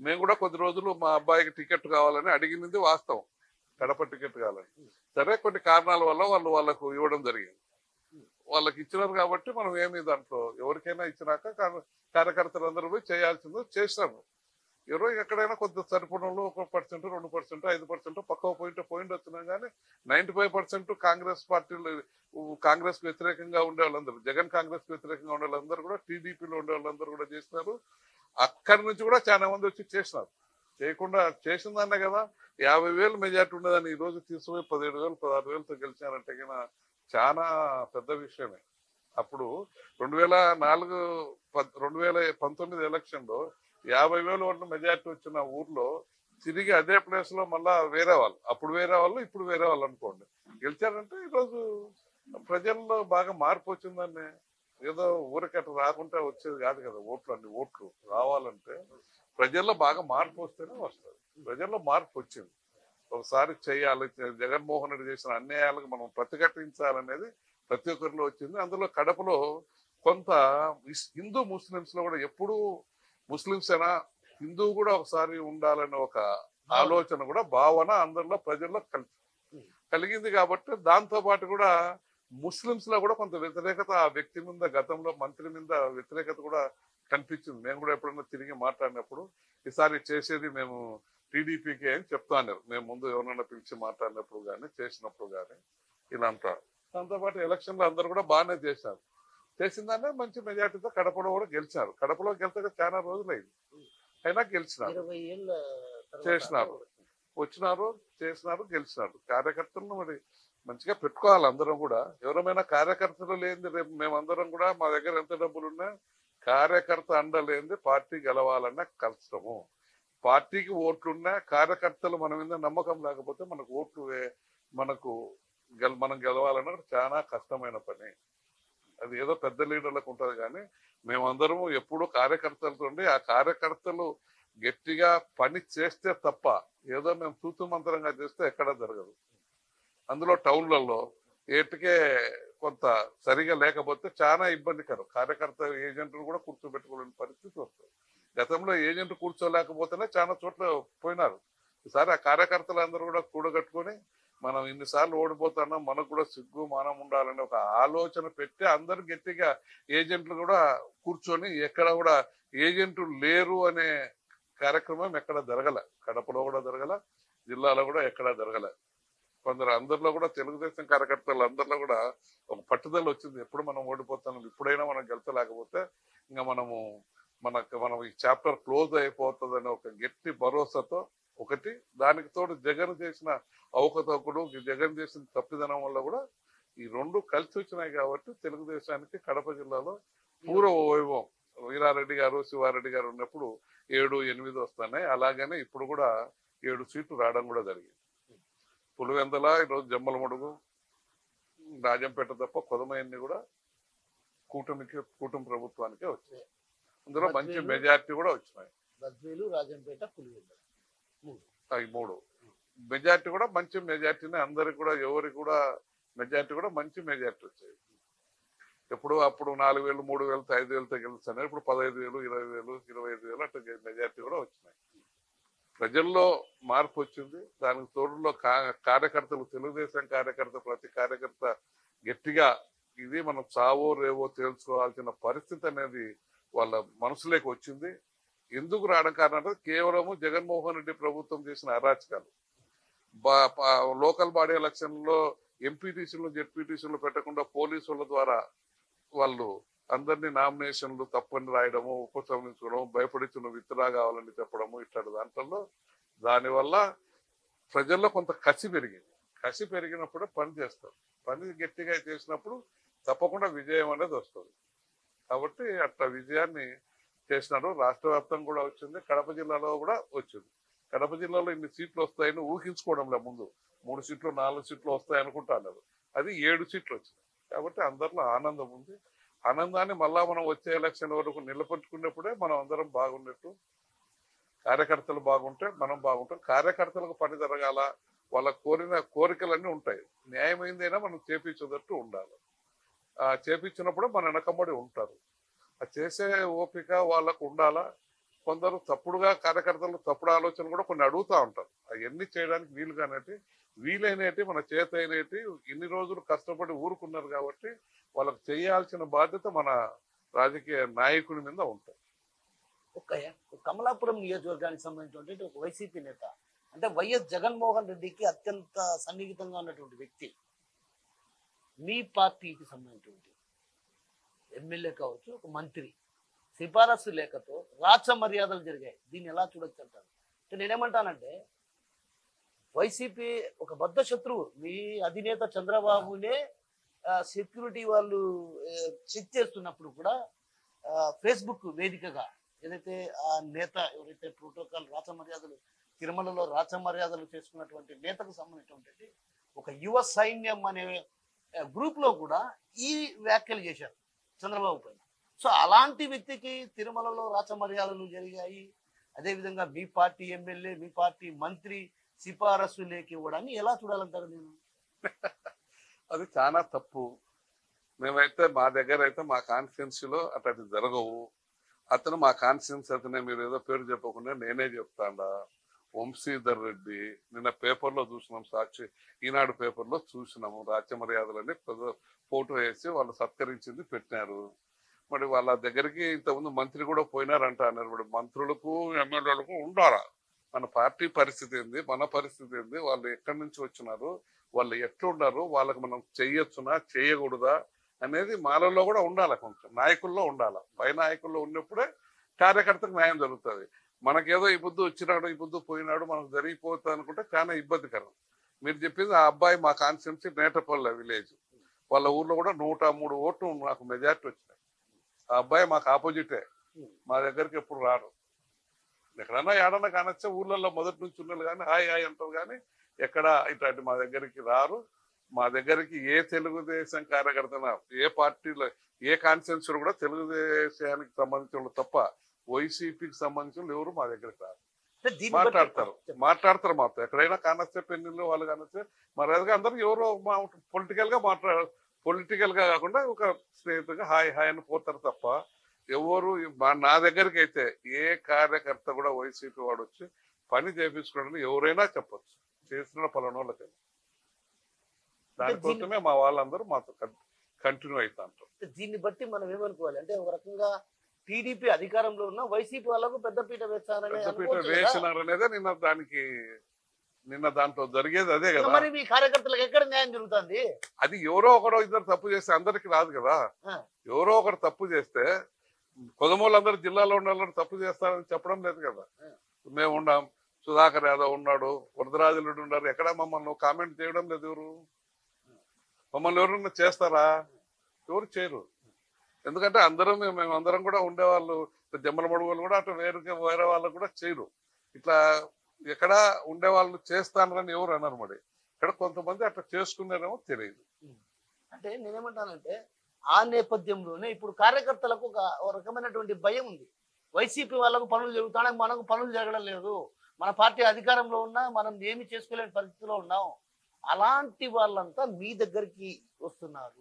S2: మేము కూడా కొద్ది రోజులు మా అబ్బాయికి టికెట్ కావాలని అడిగింది వాస్తవం, కడప టికెట్ కావాలని. సరే కొన్ని కారణాల వల్ల వాళ్ళకు ఇవ్వడం జరిగింది. వాళ్ళకి ఇచ్చినారు కాబట్టి మనం ఏమి దాంట్లో ఎవరికైనా ఇచ్చినాక కార్యకర్తలందరూ పోయి చేయాల్సిందో చేసినాము. ఎవరో ఎక్కడైనా కొంత సరిపడంలో 1%, 2%, 5% పక్క పోయింట్ వచ్చినా కానీ 95% కాంగ్రెస్ పార్టీలో, కాంగ్రెస్ కు వ్యతిరేకంగా ఉండే వాళ్ళందరూ, జగన్ కాంగ్రెస్ కు వ్యతిరేకంగా ఉండే వాళ్ళందరూ కూడా, టీడీపీలో ఉండే వాళ్ళందరూ కూడా చేసినారు. అక్కడి నుంచి కూడా చాలా మంది వచ్చి చేసినారు. చేయకుండా చేసిందనే కదా 50,000 మెజార్టీ ఉండదని ఈ రోజు తీసుకుపోయి 17,000, 16,000తో గెలిచారంటే కన్నా చాలా పెద్ద విషయమే. అప్పుడు 2019 ఎలక్షన్ లో 50,000 ఓట్ల మెజార్టీ వచ్చిన ఊర్లో తిరిగి అదే ప్లేస్ లో మళ్ళా వేరే వాళ్ళు, అప్పుడు వేరే వాళ్ళు ఇప్పుడు వేరే వాళ్ళు అనుకోండి గెలిచారంటే ఈరోజు ప్రజల్లో బాగా మార్పు వచ్చిందని. ఏదో ఊరికట్ట రాకుండా వచ్చేది కాదు కదా ఓట్లు. అన్ని ఓట్లు రావాలంటే ప్రజల్లో బాగా మార్పు వస్తేనే వస్తుంది. ప్రజల్లో మార్పు వచ్చింది. ఒకసారి చేయాలి, జగన్మోహన్ రెడ్డి చేసిన అన్యాయాలకు మనం ప్రతిఘటించాలనేది ప్రతి ఒక్కరిలో వచ్చింది. అందులో కడపలో కొంత హిందూ ముస్లింస్ లో కూడా ఎప్పుడు ముస్లింస్ అయినా హిందూ కూడా ఒకసారి ఉండాలనే ఒక ఆలోచన కూడా భావన అందరిలో ప్రజల్లో కలిగింది. కాబట్టి దాంతో పాటు కూడా ముస్లింస్ లో కూడా కొంత వ్యతిరేకత ఆ వ్యక్తి మీద, గతంలో మంత్రి మీద వ్యతిరేకత కూడా కనిపించింది. మేము కూడా ఎప్పుడైనా తిరిగి మాట్లాడినప్పుడు ఈసారి చేసేది మేము టీడీపీకే అని చెప్తాన్నారు. మేము ముందు ఎవరైనా పిలిచి మాట్లాడినప్పుడు కానీ చేసినప్పుడు కానీ ఇలా అంటారు. దాంతోపాటు ఎలక్షన్లో అందరూ కూడా బాగానే చేశారు. చేసిందనే మంచి మెజార్టీతో కడపలో కూడా గెలిచారు. కడపలో గెలిచాక చాలా రోజులైంది, అయినా గెలిచినారు,
S3: 20 ఏళ్ళ తర్వాత
S2: చేసినారు, వచ్చినారు, చేసినారు, గెలిచినారు. కార్యకర్తలను మరి మంచిగా పెట్టుకోవాలి అందరం కూడా. ఎవరమైనా కార్యకర్తలు లేనిది రేపు మేమందరం కూడా మా దగ్గర ఎంత డబ్బులున్నా కార్యకర్త అండలేంది పార్టీ గెలవాలన్న కష్టము. పార్టీకి ఓట్లున్నా కార్యకర్తలు మన మీద నమ్మకం లేకపోతే మనకు ఓట్లు మనం గెలవాలన్న చాలా కష్టమైన పని. అది ఏదో పెద్ద లీడర్లకు ఉంటుంది కానీ మేమందరము ఎప్పుడూ కార్యకర్తలతో ఆ కార్యకర్తలు గట్టిగా పని చేస్తే తప్ప ఏదో మేము తూతు మంత్రంగా చేస్తే ఎక్కడా జరగదు. అందులో టౌన్లలో ఏటికే కొంత సరిగా లేకపోతే చాలా ఇబ్బందికరం. కార్యకర్త ఏజెంట్లు కూడా కూర్చోబెట్టుకోలేని పరిస్థితి వస్తుంది. గతంలో ఏజెంట్ కూర్చోలేకపోతేనే చాలా చోట్ల పోయినారు. ఈసారి ఆ కార్యకర్తలు అందరూ కూడా కూడగట్టుకొని మనం ఇన్నిసార్లు ఓడిపోతున్నాం, మనకు కూడా సిగ్గు మానం ఉండాలని ఒక ఆలోచన పెట్టి అందరూ గట్టిగా ఏజెంట్లు కూడా కూర్చొని ఎక్కడ కూడా ఏజెంట్లు లేరు అనే కార్యక్రమం ఎక్కడ జరగల. కడపలో కూడా జరగల, జిల్లాలో కూడా ఎక్కడా జరగల. కొందరు అందరిలో కూడా తెలుగుదేశం కార్యకర్తలు అందరిలో కూడా ఒక పట్టుదల వచ్చింది. ఎప్పుడు మనం ఓడిపోతాం, ఇప్పుడైనా మనం గెలిచలేకపోతే ఇంకా మనం ఈ చాప్టర్ క్లోజ్ అయిపోతుందని ఒక గట్టి భరోసాతో ఒకటి, దానికి తోడు జగన్ చేసిన అవకతవకలు, జగన్ చేసిన తప్పిదనం వల్ల కూడా ఈ రెండు కలిసి వచ్చినాయి. కాబట్టి తెలుగుదేశానికి కడప జిల్లాలో పూర్వ వైభవం. వీరారెడ్డి గారు, శివారెడ్డి గారు ఉన్నప్పుడు 7, 8 వస్తున్నాయి. అలాగనే ఇప్పుడు కూడా 7 సీట్లు రావడం కూడా జరిగింది. పులివెందల, ఈరోజు జమ్మలమడుగు, రాజంపేట తప్ప కొదమయన్ని కూడా కూటమి ప్రభుత్వానికే వచ్చాయి. అందులో మంచి మెజార్టీ కూడా వచ్చినాయి.
S3: బద్వేలు, రాజంపేట, పులివెందుల
S2: అవి 3 మెజార్టీ కూడా మంచి మెజార్టీనే. అందరికి కూడా ఎవరికి కూడా మెజార్టీ కూడా మంచి మెజార్టీ వచ్చాయి. ఎప్పుడు అప్పుడు 4,000, 3,000, 5,000తో గెలుస్తున్నాయి. ఇప్పుడు 15,000, 20,000, 25,000 అట్లా మెజార్టీ కూడా వచ్చినాయి. ప్రజల్లో మార్పు వచ్చింది. దానికి తోడులో కార్యకర్తలు, తెలుగుదేశం కార్యకర్త, ప్రతి కార్యకర్త గట్టిగా ఇది మనం చావో రేవో తేల్చుకోవాల్సిన పరిస్థితి అనేది వాళ్ళ మనసులోకి వచ్చింది. ఎందుకు రావడం కారణం అంటే కేవలము జగన్మోహన్ రెడ్డి ప్రభుత్వం చేసిన అరాచకాలు. లోకల్ బాడీ ఎలక్షన్లో ఎంపీటీసీలు, జెడ్పీటీసీలు పెట్టకుండా పోలీసుల ద్వారా వాళ్ళు అందరినీ నామినేషన్లు తప్పని రాయడము, ఉపసంహరించడం, భయపడించిన విత్డ్రా కావాలని చెప్పడము, ఇట్లాంటి దాంట్లో దానివల్ల ప్రజల్లో కొంత కసి పెరిగింది. కసి పెరిగినప్పుడే పని చేస్తారు. పని గట్టిగా చేసినప్పుడు తప్పకుండా విజయం అనేది వస్తుంది. కాబట్టి అట్లా విజయాన్ని చేసినాడు. రాష్ట్ర వ్యాప్తంగా కూడా వచ్చింది, కడప జిల్లాలో కూడా వచ్చింది. కడప జిల్లాలో ఇన్ని సీట్లు వస్తాయని ఊహించుకోవడంలో ముందు 3 సీట్లు 4 సీట్లు వస్తాయి అనుకుంటున్నారు. అది 7 సీట్లు వచ్చింది. కాబట్టి అందరిలో ఆనందం ఉంది. ఆనందాన్ని మళ్ళా మనం వచ్చే ఎలక్షన్ వరకు నిలబెట్టుకున్నప్పుడే మనం అందరం బాగున్నట్టు. కార్యకర్తలు బాగుంటే మనం బాగుంటాం. కార్యకర్తలకు పని జరగాల, వాళ్ళ కోరికలన్నీ ఉంటాయి. న్యాయమైందైనా మనం చేపించేటట్టు ఉండాలి. చేపించినప్పుడు మన వెనకబడి ఉంటారు. చేసే ఓపిక వాళ్ళకు ఉండాలా. కొందరు తప్పుడుగా కార్యకర్తలు తప్పుడు ఆలోచనలు కూడా కొన్ని అడుగుతూ ఉంటారు. అవన్నీ చేయడానికి వీలైనటి మన చేత అయినటి ఇన్ని రోజులు కష్టపడి ఊరుకున్నారు. కాబట్టి వాళ్ళకు చేయాల్సిన బాధ్యత మన రాజకీయ నాయకుడి మీద ఉంటుంది.
S3: కమలాపురం నియోజకవర్గానికి సంబంధించినటువంటి ఒక వైసీపీ నేత, అంటే వైఎస్ జగన్మోహన్ రెడ్డికి అత్యంత సన్నిహితంగా ఉన్నటువంటి వ్యక్తి, మీ పార్టీకి సంబంధించినటువంటి ఎమ్మెల్యే కావచ్చు, ఒక మంత్రి సిఫారసు లేఖతో రాచ మర్యాదలు జరిగాయి. దీన్ని ఎలా చూడొచ్చు అంటారు? నేనేమంటానంటే వైసీపీ ఒక బద్ధ శత్రువు. మీ అధినేత చంద్రబాబునే సెక్యూరిటీ వాళ్ళు చెక్ చేస్తున్నప్పుడు కూడా ఫేస్బుక్ వేదికగా ఏదైతే ఆ నేత ఎవరైతే ప్రోటోకాల్ రాచమర్యాదలు తిరుమలలో రాచమర్యాదలు చేసుకున్నటువంటి నేతకు సంబంధించినటువంటి ఒక యువ సైన్యం అనే గ్రూప్ లో కూడా ఈ వ్యాఖ్యలు చేశారు చంద్రబాబు పైన. సో అలాంటి వ్యక్తికి తిరుమలలో రాచమర్యాదలు జరిగాయి, అదేవిధంగా మీ పార్టీ ఎమ్మెల్యే మీ పార్టీ మంత్రి సిఫారసు లేఖ ఇవ్వడాన్ని ఎలా చూడాలంటారు నేను?
S2: అది చాలా తప్పు. మేమైతే మా దగ్గర అయితే మా కాన్స్టిట్యున్సీలో అట్లాంటి జరగవు. అతను మా కాన్స్టిట్యున్సీ అతనే, మీరు ఏదో పేరు చెప్పకుండా నేనే చెప్తాడా, వంశీధర్ రెడ్డి. నిన్న పేపర్లో చూసినాం, సాక్షి ఈనాడు పేపర్లో చూసినాము. రాజ్యమర్యాదలని ఫోటో వేసి వాళ్ళు సత్కరించింది పెట్టినారు. మరి వాళ్ళ దగ్గరికి ఇంతకుముందు మంత్రి కూడా పోయినారంట అన్నారు. మరి మంత్రులకు ఎమ్మెల్యేలకు ఉండాలా? మన పార్టీ పరిస్థితి ఏంది, మన పరిస్థితి ఏంది, వాళ్ళు ఎక్కడి నుంచి వచ్చినారు, వాళ్ళు ఎట్లున్నారు, వాళ్ళకి మనం చెయ్యొచ్చునా చేయకూడదా అనేది మాలలో కూడా ఉండాలి. కొంచెం నాయకుల్లో ఉండాలి. పై నాయకుల్లో ఉన్నప్పుడే కార్యకర్తకు న్యాయం జరుగుతుంది. మనకేదో ఈ బుద్ధి వచ్చినాడు, ఈ బుద్ధి పోయినాడు, మనకు జరిగిపోతుంది అనుకుంటే చాలా ఇబ్బందికరం. మీరు చెప్పింది ఆ అబ్బాయి మా కాన్స్టిట్యున్సీ నేటపల్లి విలేజ్, వాళ్ళ ఊర్లో కూడా 103 ఓట్లు నాకు మెజార్టీ వచ్చినాయి. ఆ అబ్బాయి మాకు ఆపోజిటే, మా దగ్గరికి ఎప్పుడు రారు. ఎక్కడన్నా ఏడన్నా కానొచ్చే ఊర్లలో మొదటి నుంచి ఉన్నది కానీ హాయ్ హాయ్ అంటారు కానీ ఎక్కడ ఇట్లాంటి మా దగ్గరికి రారు. మా దగ్గరికి ఏ తెలుగుదేశం కార్యకర్తన, ఏ పార్టీలో, ఏ కాన్స్టిట్యున్సీ కూడా తెలుగుదేశానికి సంబంధించిన తప్ప వైసీపీకి సంబంధించిన ఎవరు మా దగ్గరికి రారు. మాట్లాడతారు మాతో. ఎక్కడైనా కానొచ్చే పెళ్లిళ్ళు వాళ్ళు కానొచ్చే మరి అదిగా అందరూ ఎవరో మా పొలిటికల్ గా కాకుండా ఒక స్నేహితుగా హాయ్ హాయ్ అని పోతారు తప్ప ఎవరు నా దగ్గరికి అయితే ఏ కార్యకర్త కూడా వైసీపీ వాడు వచ్చి పని చేపించుకోవడానికి ఎవరైనా చెప్పొచ్చు, చేసిన పలానోళ్ళకి. దానికోసమే మా వాళ్ళందరూ మాతో కంటిన్యూ అవుతా అంటారు.
S3: దీన్ని బట్టి మనం ఏమనుకోవాలి అంటే, ఒక రకంగా టీడీపీ అధికారంలో ఉన్న వైసీపీ వాళ్ళకు పెద్దపీట
S2: వేసినారనేదే నిన్న దాంట్లో జరిగేది అదే కదా.
S3: మరి మీ కార్యకర్తలకు ఎక్కడ న్యాయం జరుగుతుంది?
S2: అది ఎవరో ఒకరో ఇద్దరు తప్పు చేస్తే అందరికి రాదు కదా. ఎవరో ఒకరు తప్పు చేస్తే కొదమూలందరూ జిల్లాలో ఉన్న తప్పు చేస్తారని చెప్పడం లేదు కదా. మేము ఉన్నాం, సుధాకర్ యాదవ్ ఉన్నాడు, వరదరాజులుడు ఉన్నారు, ఎక్కడ మమ్మల్ని కామెంట్ చేయడం లేదు. ఎవరు మమ్మల్ని ఎవరన్నా చేస్తారా? ఎవరు చేయరు. ఎందుకంటే మేమందరం కూడా ఉండేవాళ్ళు, జమ్మల మడుగులు కూడా అటు వేరే వాళ్ళు కూడా చేయరు. ఇట్లా ఎక్కడ ఉండేవాళ్ళు చేస్తానని ఎవరు అన్నారు. మరి ఇక్కడ కొంతమంది అట్లా చేసుకున్నారేమో తెలియదు.
S3: అంటే నేనేమంటానంటే, ఆ నేపథ్యంలోనే ఇప్పుడు కార్యకర్తలకు ఒక రకమైనటువంటి భయం ఉంది. వైసీపీ వాళ్ళకు పనులు జరుగుతాయి, మనకు పనులు జరగడం లేదు, మన పార్టీ అధికారంలో ఉన్నా మనం ఏమి చేసుకోలేని పరిస్థితిలో ఉన్నాం. అలాంటి వాళ్ళంతా మీ దగ్గరికి వస్తున్నారు.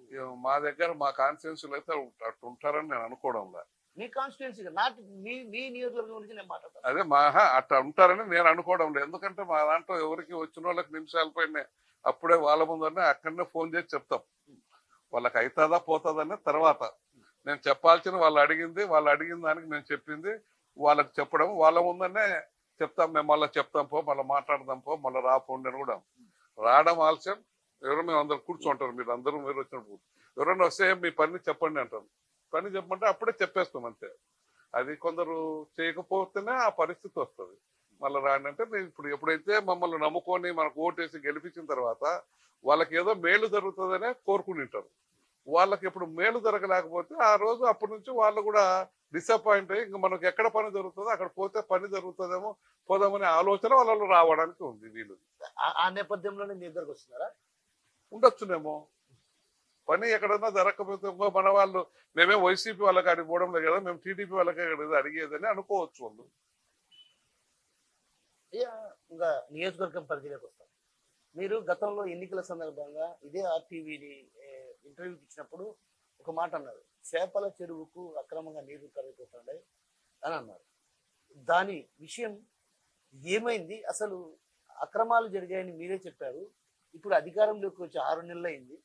S2: మా దగ్గర మా కాన్స్టిట్యున్సీలో అయితే అట్లా ఉంటారని నేను అనుకోవడం లేదు.
S3: మీ కాన్స్టిట్యున్సీ నాటి మీ నియోజకవర్గం గురించి నేను మాట్లాడతాను.
S2: అదే అట్లా ఉంటారని నేను అనుకోవడం లేదు. ఎందుకంటే మా దాంట్లో ఎవరికి వచ్చిన వాళ్ళకి నిమిషాల పైన అప్పుడే వాళ్ళ ముందరనే అక్కడనే ఫోన్ చేసి చెప్తాం. వాళ్ళకి అవుతుందా పోతుందనే తర్వాత నేను చెప్పాల్సిన వాళ్ళు అడిగిన దానికి నేను చెప్పింది వాళ్ళకి చెప్పడం, వాళ్ళ ముందరనే చెప్తాం. మేము మళ్ళీ చెప్తాం పో, మళ్ళీ మాట్లాడదాం పో, మళ్ళీ రాపోండి అని కూడా. రావడం ఆలస్యం, ఎవరో మేము అందరు కూర్చుంటారు, మీరు వచ్చినప్పుడు ఎవరైనా వస్తే మీ పని చెప్పండి అంటారు. పని చెప్పమంటే అప్పుడే చెప్పేస్తాం అంతే. అది కొందరు చేయకపోతేనే ఆ పరిస్థితి వస్తుంది. మళ్ళీ రాండి అంటే ఇప్పుడు ఎప్పుడైతే మమ్మల్ని నమ్ముకొని మనకు ఓటేసి గెలిపించిన తర్వాత వాళ్ళకి ఏదో మేలు జరుగుతుందనే కోరుకుని ఉంటారు. వాళ్ళకి ఎప్పుడు మేలు జరగలేకపోతే ఆ రోజు అప్పటి నుంచి వాళ్ళు కూడా డిసప్పాయింట్ అయ్యి ఇంకా మనకు ఎక్కడ పని జరుగుతుందో అక్కడ పోతే పని జరుగుతుందేమో పోదామనే ఆలోచన వాళ్ళలో రావడానికి ఉంది. వీళ్ళు
S3: ఆ నేపథ్యంలోనే మీ దగ్గరకు వస్తున్నారా?
S2: ఉండొచ్చునేమో. పని ఎక్కడన్నా జరగకపోతే మన వాళ్ళు మేమే వైసీపీ వాళ్ళకి అడిగి పోవడం లేదు కదా, మేము టీడీపీ వాళ్ళకే అడిగేదని అనుకోవచ్చు వాళ్ళు.
S3: ఇంకా నియోజకవర్గం పరిధిలోకి వస్తాం. మీరు గతంలో ఎన్నికల సందర్భంగా ఇదే ఆర్టీవీని ఇంటర్వ్యూకి ఇచ్చినప్పుడు ఒక మాట అన్నారు, చేపల చెరువుకు అక్రమంగా నీరు తరలిపోతుండే అని అన్నారు. దాని విషయం ఏమైంది? అసలు అక్రమాలు జరిగాయని మీరే చెప్పారు. ఇప్పుడు అధికారంలోకి వచ్చి 6 నెలలు అయింది.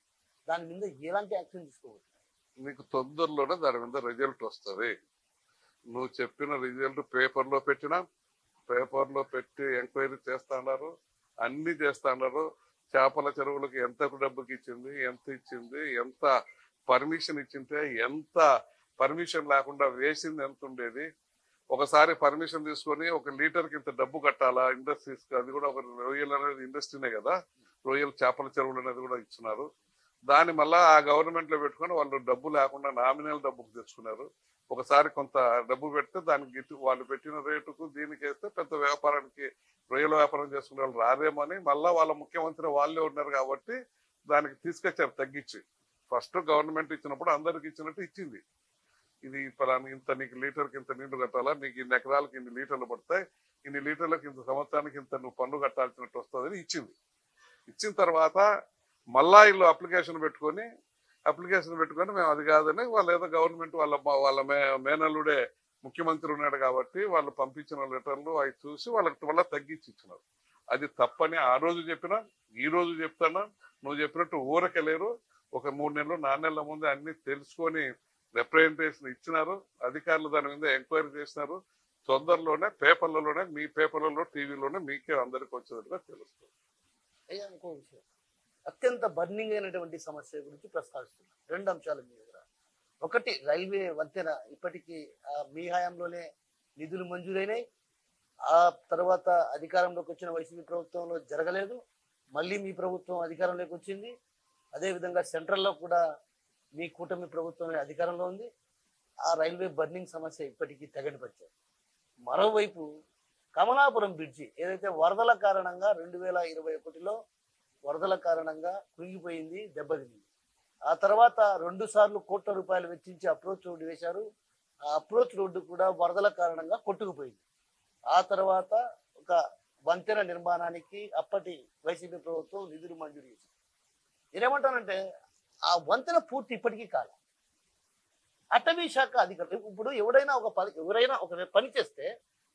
S3: దాని మీద ఎలాంటి యాక్షన్ తీసుకోవచ్చు?
S2: నీకు తొందరలోనే దాని మీద రిజల్ట్ వస్తుంది. నువ్వు చెప్పిన రిజల్ట్ పేపర్లో పెట్టి ఎంక్వైరీ చేస్తున్నారు, అన్ని చేస్తున్నారు. చేపల చెరువులకు ఎంత డబ్బుకి ఇచ్చింది, ఎంత ఇచ్చింది, ఎంత పర్మిషన్ ఇచ్చింటే, ఎంత పర్మిషన్ లేకుండా వేసింది ఎంత ఉండేది. ఒకసారి పర్మిషన్ తీసుకొని 1 లీటర్కి ఇంత డబ్బు కట్టాలా ఇండస్ట్రీస్కి, అది కూడా ఒక రొయ్యలు అనేది ఇండస్ట్రీనే కదా, రొయ్యలు చేపల చెరువులు అనేది కూడా ఇచ్చినారు. దాన్ని మళ్ళీ ఆ గవర్నమెంట్లో పెట్టుకొని వాళ్ళు డబ్బు లేకుండా నామినల్ డబ్బుకు తెచ్చుకున్నారు. ఒకసారి కొంత డబ్బు పెడితే దానికి వాళ్ళు పెట్టిన రేటుకు దీనికి వేస్తే పెద్ద వ్యాపారానికి రొయ్యల వ్యాపారం చేసుకునే వాళ్ళు రారేమని మళ్ళా వాళ్ళ ముఖ్యమంత్రి వాళ్ళే ఉన్నారు కాబట్టి దానికి తీసుకొచ్చారు తగ్గించి. ఫస్ట్ గవర్నమెంట్ ఇచ్చినప్పుడు అందరికి ఇచ్చినట్టు ఇచ్చింది. ఇది పలానా ఇంత నీకు లీటర్కి ఇంత నీళ్లు కట్టాలా, నీకు ఇన్ని ఎకరాలకు ఇన్ని లీటర్లు పడతాయి, ఇన్ని లీటర్లకు ఇంత సంవత్సరానికి ఇంత నువ్వు పన్ను కట్టాల్సినట్టు వస్తుందని ఇచ్చింది. ఇచ్చిన తర్వాత మళ్ళా వీళ్ళు అప్లికేషన్ పెట్టుకొని మేము అది కాదని వాళ్ళు ఏదో గవర్నమెంట్ వాళ్ళ మేనల్లుడే ముఖ్యమంత్రి ఉన్నాడు కాబట్టి వాళ్ళు పంపించిన లెటర్లు అవి చూసి వాళ్ళకి మళ్ళీ తగ్గించి ఇచ్చినారు. అది తప్పని ఆ రోజు చెప్పినా ఈ రోజు చెప్తానా, నువ్వు చెప్పినట్టు ఊరకెళ్ళారు. ఒక 3 నెలలు 4 నెలల ముందే అన్ని తెలుసుకొని రిప్రజెంటేషన్ ఇచ్చినారు. అధికారులు దాని మీద ఎంక్వైరీ చేసినారు. తొందరలోనే పేపర్లలోనే మీ పేపర్లలో టీవీలోనే మీకే అందరికి వచ్చేటట్టుగా తెలుస్తుంది.
S3: అయ్యా ఇంకో విషయం, అత్యంత బర్నింగ్ అయినటువంటి సమస్య గురించి ప్రస్తావిస్తున్నాను. 2 అంశాలు మీ దగ్గర. ఒకటి, రైల్వే వంతెన ఇప్పటికీ మీ హయాంలోనే నిధులు మంజూరైనాయి. ఆ తర్వాత అధికారంలోకి వచ్చిన వైసీపీ ప్రభుత్వంలో జరగలేదు. మళ్ళీ మీ ప్రభుత్వం అధికారంలోకి వచ్చింది. అదేవిధంగా సెంట్రల్లో కూడా మీ కూటమి ప్రభుత్వమే అధికారంలో ఉంది. ఆ రైల్వే బర్నింగ్ సమస్య ఇప్పటికీ తెగనిపచ్చారు. మరోవైపు కమలాపురం బ్రిడ్జి ఏదైతే వరదల కారణంగా 2021లో వరదల కారణంగా కుంగిపోయింది, దెబ్బతింది. ఆ తర్వాత 2 సార్లు కోట్ల రూపాయలు వెచ్చించి అప్రోచ్ రోడ్డు వేశారు. ఆ అప్రోచ్ రోడ్డు కూడా వరదల కారణంగా కొట్టుకుపోయింది. ఆ తర్వాత ఒక వంతెన నిర్మాణానికి అప్పటి వైసీపీ ప్రభుత్వం నిధులు మంజూరు చేసింది. నేనేమంటానంటే ఆ వంతెన పూర్తి ఇప్పటికీ కాదు. అటవీ శాఖ అధికారులు ఇప్పుడు ఎవరైనా ఒక పని చేస్తే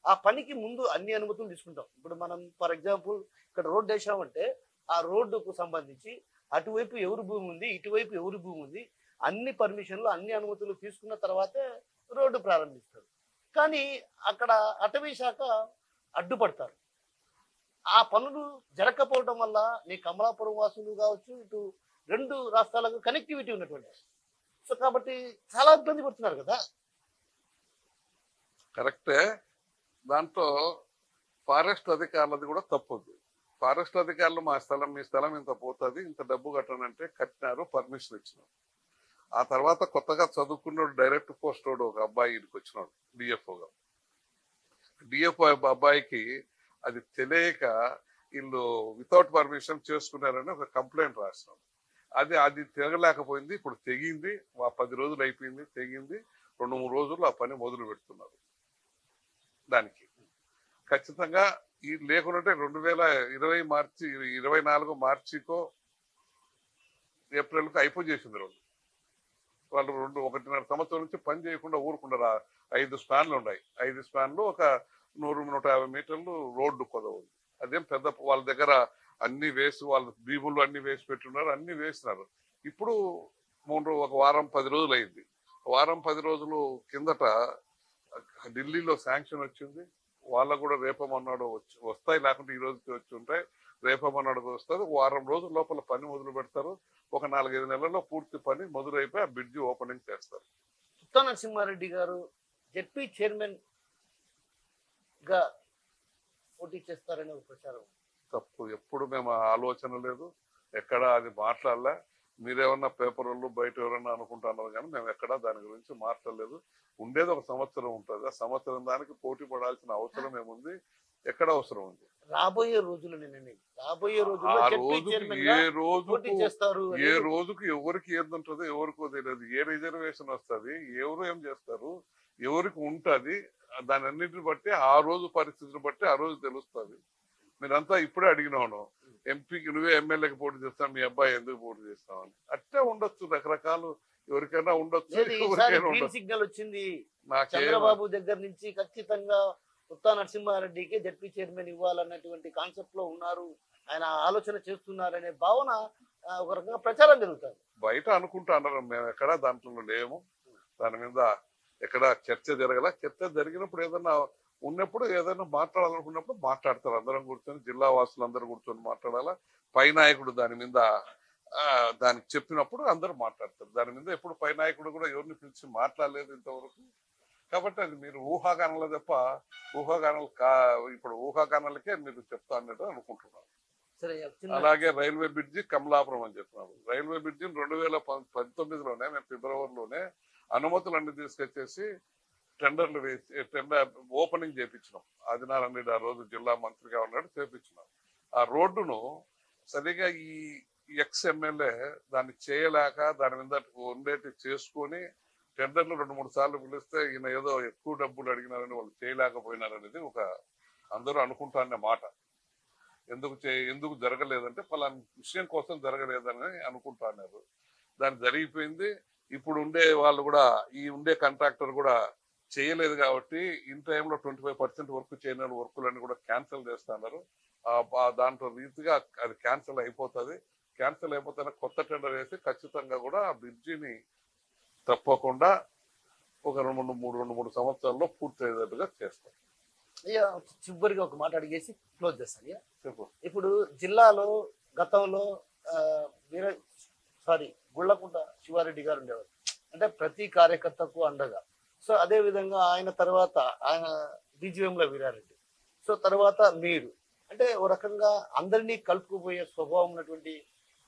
S3: ఆ పనికి ముందు అన్ని అనుమతులు తీసుకుంటాం. ఇప్పుడు మనం ఫర్ ఎగ్జాంపుల్ ఇక్కడ రోడ్డు వేసామంటే ఆ రోడ్డుకు సంబంధించి అటువైపు ఎవరి భూమి ఉంది, ఇటువైపు ఎవరి భూమి ఉంది, అన్ని పర్మిషన్లు అన్ని అనుమతులు తీసుకున్న తర్వాతే రోడ్డు ప్రారంభిస్తారు. కానీ అక్కడ అటవీ శాఖ అడ్డుపడతారు. ఆ పనులు జరగకపోవడం వల్ల నీ కమలాపురం వాసులు కావచ్చు, ఇటు 2 రాష్ట్రాలకు కనెక్టివిటీ ఉన్నటువంటి, సో కాబట్టి చాలా ఇబ్బంది పడుతున్నారు కదా.
S2: కరెక్టే. దాంట్లో ఫారెస్ట్ అధికారులది కూడా తప్పుంది. ఫారెస్ట్ అధికారులు మీ స్థలం ఇంత పోతుంది, ఇంత డబ్బు కట్టనంటే కట్టినారు, పర్మిషన్ ఇచ్చినారు. ఆ తర్వాత కొత్తగా చదువుకున్నాడు డైరెక్ట్ పోస్ట్ ఒక అబ్బాయి ఇక్కడికి వచ్చినాడు డిఎఫ్ఓగా. డిఎఫ్ఓ అబ్బాయికి అది తెలియక వీళ్ళు వితౌట్ పర్మిషన్ చేసుకున్నారని ఒక కంప్లైంట్ రాసినాడు. అది తిరగలేకపోయింది. ఇప్పుడు తెగింది. 10 రోజులు అయిపోయింది, తెగింది. 2-3 రోజులు ఆ పని మొదలు పెడుతున్నారు. దానికి ఖచ్చితంగా ఈ లేకుంటే 2024 మార్చికో ఏప్రిల్కో అయిపోజేసింది రోడ్డు. వాళ్ళు 1.5 సంవత్సరం నుంచి పని చేయకుండా ఊరుకుంటారు. 5 స్పాన్లు ఉన్నాయి. 5 స్పాన్లు ఒక 100-150 మీటర్లు రోడ్డు కొదవుంది. అదేం పెద్ద వాళ్ళ దగ్గర అన్ని వేసి వాళ్ళ బీబులు అన్ని వేసి పెట్టున్నారు, అన్ని వేసినారు. ఇప్పుడు ఒక వారం 10 రోజులు అయింది. వారం 10 రోజులు కిందట ఢిల్లీలో శాంక్షన్ వచ్చింది. వాళ్ళకు కూడా రేపమన్నాడు వస్తాయి, లేకుంటే ఈ రోజుకి వచ్చి ఉంటాయి. రేపమన్నాడు వస్తుంది. వారం రోజుల లోపల పని మొదలు పెడతారు. ఒక 4-5 నెలల్లో పూర్తి పని మొదలైపోయి ఆ బ్రిడ్జి ఓపెనింగ్ చేస్తారు.
S3: ఉత్తా నరసింహారెడ్డి గారు జెడ్పీ చైర్మన్ గా పోటీ చేస్తారనే ఒక ప్రచారం.
S2: తప్పు. ఎప్పుడు మేము ఆలోచన లేదు, ఎక్కడ అది మాట్లాడలే. మీరేమన్నా పేపర్లు బయట ఎవరన్నా అనుకుంటున్నారు కానీ మేము ఎక్కడా దాని గురించి మాట్లాడలేదు. ఉండేది ఒక సంవత్సరం ఉంటుంది. ఆ సంవత్సరం దానికి పోటీ పడాల్సిన అవసరం ఏముంది, ఎక్కడ అవసరం ఉంది?
S3: రాబోయే రోజులు
S2: ఏ రోజుకు ఎవరికి ఏదుంటుందో ఎవరికో తెలియదు. ఏ రిజర్వేషన్ వస్తుంది, ఎవరు ఏం చేస్తారు, ఎవరికి ఉంటుంది, దాని అన్నింటిని బట్టి ఆ రోజు పరిస్థితిని బట్టి ఆ రోజు తెలుస్తుంది. మీరంతా ఇప్పుడే అడిగినాను, ఎంపీకి నువ్వే ఎమ్మెల్యేకి పోటీ చేస్తావు, మీ అబ్బాయి ఎందుకు పోటీ చేస్తామని. అట్టే ఉండొచ్చు, రకరకాలు ఎవరికైనా ఉండొచ్చు.
S3: సిగ్నల్ వచ్చింది చంద్రబాబు దగ్గర నుంచి, ఖచ్చితంగా ఉత్తా నరసింహారెడ్డికి జడ్పీ చైర్మన్ ఇవ్వాలన్నటువంటి కాన్సెప్ట్ లో ఉన్నారు, ఆయన ఆలోచన చేస్తున్నారనే భావన ఒక రకంగా ప్రచారం జరుగుతుంది.
S2: బయట అనుకుంటున్నారు, మేము ఎక్కడ దాంట్లో లేము. దాని మీద ఎక్కడ చర్చ జరగల. చర్చ జరిగినప్పుడు ఏదన్నా ఉన్నప్పుడు ఏదైనా మాట్లాడాలనుకున్నప్పుడు మాట్లాడతారు. అందరం కూర్చొని, జిల్లా వాసులందరూ కూర్చొని మాట్లాడాలా. పై నాయకుడు దాని మీద దానికి చెప్పినప్పుడు అందరూ మాట్లాడతారు. దాని మీద ఎప్పుడు పై నాయకుడు కూడా ఎవరిని పిలిచి మాట్లాడలేదు ఇంతవరకు. కాబట్టి అది మీరు ఊహాగానాలు తప్ప ఊహాగానాలు ఇప్పుడు ఊహాగానాలకే మీరు చెప్తా అన్నట్టు అనుకుంటున్నారు. అలాగే రైల్వే బ్రిడ్జి కమలాపురం అని చెప్తున్నారు. రైల్వే బ్రిడ్జిని 2019లోనే మేము ఫిబ్రవరిలోనే అనుమతులన్నీ తీసుకొచ్చేసి టెండర్లు వేసి టెండర్ ఓపెనింగ్ చేయించినాం. ఆదినారాయణ రెడ్డి ఆ రోజు జిల్లా మంత్రిగా ఉన్నాడు, చేపించినాం. ఆ రోడ్డును సరిగా ఈ ఎక్స్ ఎమ్మెల్యే దాన్ని చేయలేక దాని మీద ఉండేటి చేసుకొని టెండర్లు 2-3 సార్లు పిలిస్తే ఈయన ఏదో ఎక్కువ డబ్బులు అడిగినారని వాళ్ళు చేయలేకపోయినారనేది ఒక అందరూ అనుకుంటానే మాట. ఎందుకు జరగలేదంటే పలానా విషయం కోసం జరగలేదని అనుకుంటున్నారు. దాన్ని జరిగిపోయింది. ఇప్పుడు ఉండే వాళ్ళు కూడా ఈ ఉండే కాంట్రాక్టర్ కూడా చేయలేదు కాబట్టి ఇన్ టైంలో 25% వర్క్ చేయని వర్కులన్నీ కూడా క్యాన్సిల్ చేస్తున్నారు. దాంట్లో రీతిగా అది క్యాన్సిల్ అయిపోతుంది. క్యాన్సిల్ అయిపోతే కొత్త టెండర్ వేసి ఖచ్చితంగా కూడా ఆ బ్రిడ్జిని తప్పకుండా ఒక 2-3 సంవత్సరాల్లో పూర్తి అయ్యేటట్టుగా చేస్తాం.
S3: అయ్యా చివరిగా ఒక మాట అడిగేసి క్లోజ్ చేస్తాను. అయ్యా
S2: చెప్పు.
S3: ఇప్పుడు జిల్లాలో గతంలో గుళ్ళకుంట శివారెడ్డి గారు ఉండేవారు, అంటే ప్రతి కార్యకర్తకు అండగా. సో అదే విధంగా ఆయన తర్వాత ఆయన బీజేఎంల వీరారెడ్డి, సో తర్వాత మీరు, అంటే ఓ రకంగా అందరినీ కలుపుకుపోయే స్వభావం ఉన్నటువంటి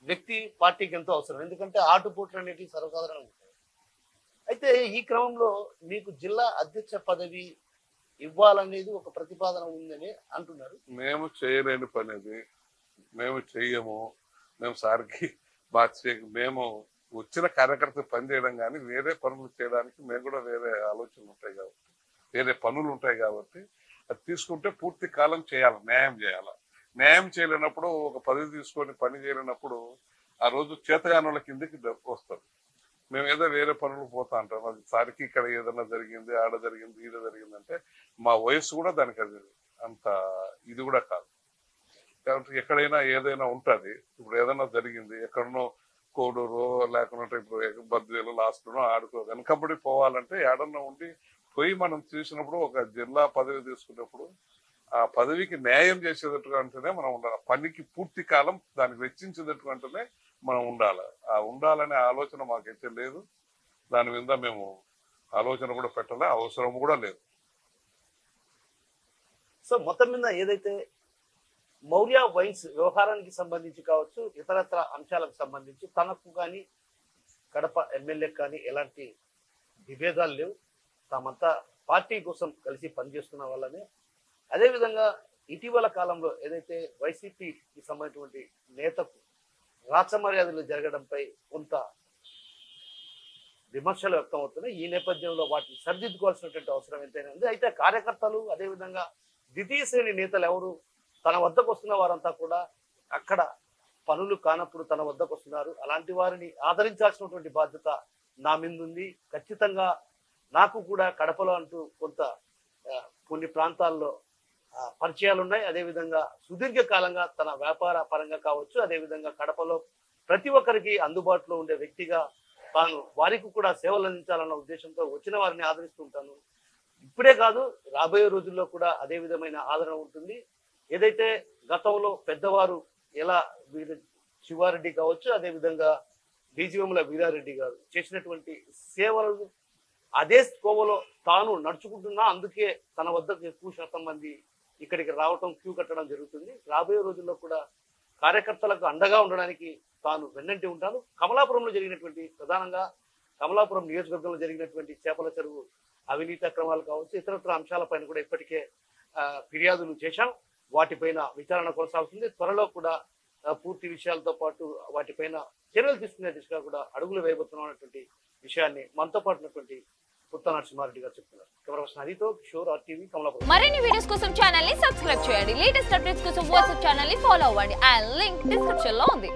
S3: వ్యక్తి పార్టీకి ఎంతో అవసరం. ఎందుకంటే ఆటుపోట్లు అనేటివి సర్వసాధారణంగా ఉంటాయి. అయితే ఈ క్రమంలో మీకు జిల్లా అధ్యక్ష పదవి ఇవ్వాలనేది ఒక ప్రతిపాదన ఉందని అంటున్నారు.
S2: మేము చేయలేని పని అది, మేము చెయ్యము. మేము సార్కి మేము వచ్చిన కార్యకర్త పని చేయడం కానీ వేరే పనులు చేయడానికి మేము కూడా వేరే ఆలోచనలు ఉంటాయి కాబట్టి, వేరే పనులు ఉంటాయి కాబట్టి అది తీసుకుంటే పూర్తి కాలం చేయాలి, న్యాయం చేయాలి. న్యాయం చేయలేనప్పుడు ఒక పదవి తీసుకొని పని చేయలేనప్పుడు ఆ రోజు చేతగానుల కిందకి వస్తారు. మేము ఏదో వేరే పనులు పోతా అంటాం. అది సారికి ఇక్కడ ఏదైనా జరిగింది, ఆడ జరిగింది, ఈడ జరిగిందంటే మా వయసు కూడా దానికి అది అంత ఇది కూడా కాదు. కాబట్టి ఎక్కడైనా ఏదైనా ఉంటుంది. ఇప్పుడు ఏదైనా జరిగింది ఎక్కడనో కోడూరు లేకుంటే ఇప్పుడు బద్వేలు లాస్ట్లోనో ఆడుకో వెనకబడి పోవాలంటే ఏడన్నా ఉండి పోయి మనం చూసినప్పుడు ఒక జిల్లా పదవి తీసుకున్నప్పుడు ఆ పదవికి న్యాయం చేసేటట్టుగా అంటేనే మనం ఉండాలి. పనికి పూర్తి కాలం దానికి వెచ్చించేటట్టుగా అంటేనే మనం ఉండాలి. ఆ ఉండాలనే ఆలోచన మాకైతే లేదు. దాని మీద మేము ఆలోచన కూడా పెట్టాలి, అవసరం కూడా లేదు.
S3: సో మొత్తం మీద ఏదైతే మౌర్య వైన్స్ వ్యవహారానికి సంబంధించి కావచ్చు, ఇతరత్ర అంశాలకు సంబంధించి తనకు కానీ కడప ఎమ్మెల్యే కానీ ఎలాంటి విభేదాలు లేవు. తామంతా పార్టీ కోసం కలిసి పనిచేస్తున్న వాళ్ళనే. అదేవిధంగా ఇటీవల కాలంలో ఏదైతే వైసీపీకి సంబంధించినటువంటి నేతకు రాచమర్యాదలు జరగడంపై కొంత విమర్శలు వ్యక్తం అవుతున్నాయి. ఈ నేపథ్యంలో వాటిని సరిదిద్దుకోవాల్సినటువంటి అవసరం ఎంతైనా ఉంది. అయితే కార్యకర్తలు అదేవిధంగా ద్వితీయ శ్రేణి నేతలు ఎవరు తన వద్దకు వస్తున్న వారంతా కూడా అక్కడ పనులు కానప్పుడు తన వద్దకు వస్తున్నారు. అలాంటి వారిని ఆదరించాల్సినటువంటి బాధ్యత నా మీద ఉంది. ఖచ్చితంగా నాకు కూడా కడపలో అంటూ కొన్ని ప్రాంతాల్లో పరిచయాలు ఉన్నాయి. అదేవిధంగా సుదీర్ఘకాలంగా తన వ్యాపార పరంగా కావచ్చు, అదేవిధంగా కడపలో ప్రతి ఒక్కరికి అందుబాటులో ఉండే వ్యక్తిగా తాను వారికి కూడా సేవలు అందించాలన్న ఉద్దేశంతో వచ్చిన వారిని ఆదరిస్తుంటాను. ఇప్పుడే కాదు, రాబోయే రోజుల్లో కూడా అదే విధమైన ఆదరణ ఉంటుంది. ఏదైతే గతంలో పెద్దవారు ఎలా శివారెడ్డి కావచ్చు, అదేవిధంగా బీజేఎంల వీరారెడ్డి గారు చేసినటువంటి సేవలను అదే కోవలో తాను నడుచుకుంటున్నా, అందుకే తన వద్దకు ఎక్కువ శాతం మంది ఇక్కడికి రావటం, క్యూ కట్టడం జరుగుతుంది. రాబోయే రోజుల్లో కూడా కార్యకర్తలకు అండగా ఉండడానికి తాను వెన్నంటి ఉంటాను. కమలాపురంలో జరిగినటువంటి, ప్రధానంగా కమలాపురం నియోజకవర్గంలో జరిగినటువంటి చేపల చెరువు అవినీతి అక్రమాలు కావచ్చు, ఇతరత్ర అంశాలపైన కూడా ఇప్పటికే ఫిర్యాదులు చేశాం. వాటిపైన విచారణ కొనసాగుతుంది. త్వరలో కూడా పూర్తి విషయాలతో పాటు వాటిపైన చర్యలు తీసుకునే దిశగా కూడా అడుగులు వేయబోతున్నాం అన్నటువంటి విషయాన్ని మనతో పాటు ఉన్నటువంటి పుత్త నరసింహారెడ్డి గారు చెప్తున్నారు. కెమెరా పర్సన్ హరితో కిషోర్, RTV, కమలాపురం.
S4: మరిన్ని వీడియోస్ కోసం ఛానల్ ని సబ్స్క్రైబ్ చేయండి. లేటెస్ట్ అప్డేట్స్ కోసం వాట్సాప్ ఛానల్ ని ఫాలో అవ్వండి. ఆ లింక్ డిస్క్రిప్షన్ లో ఉంది.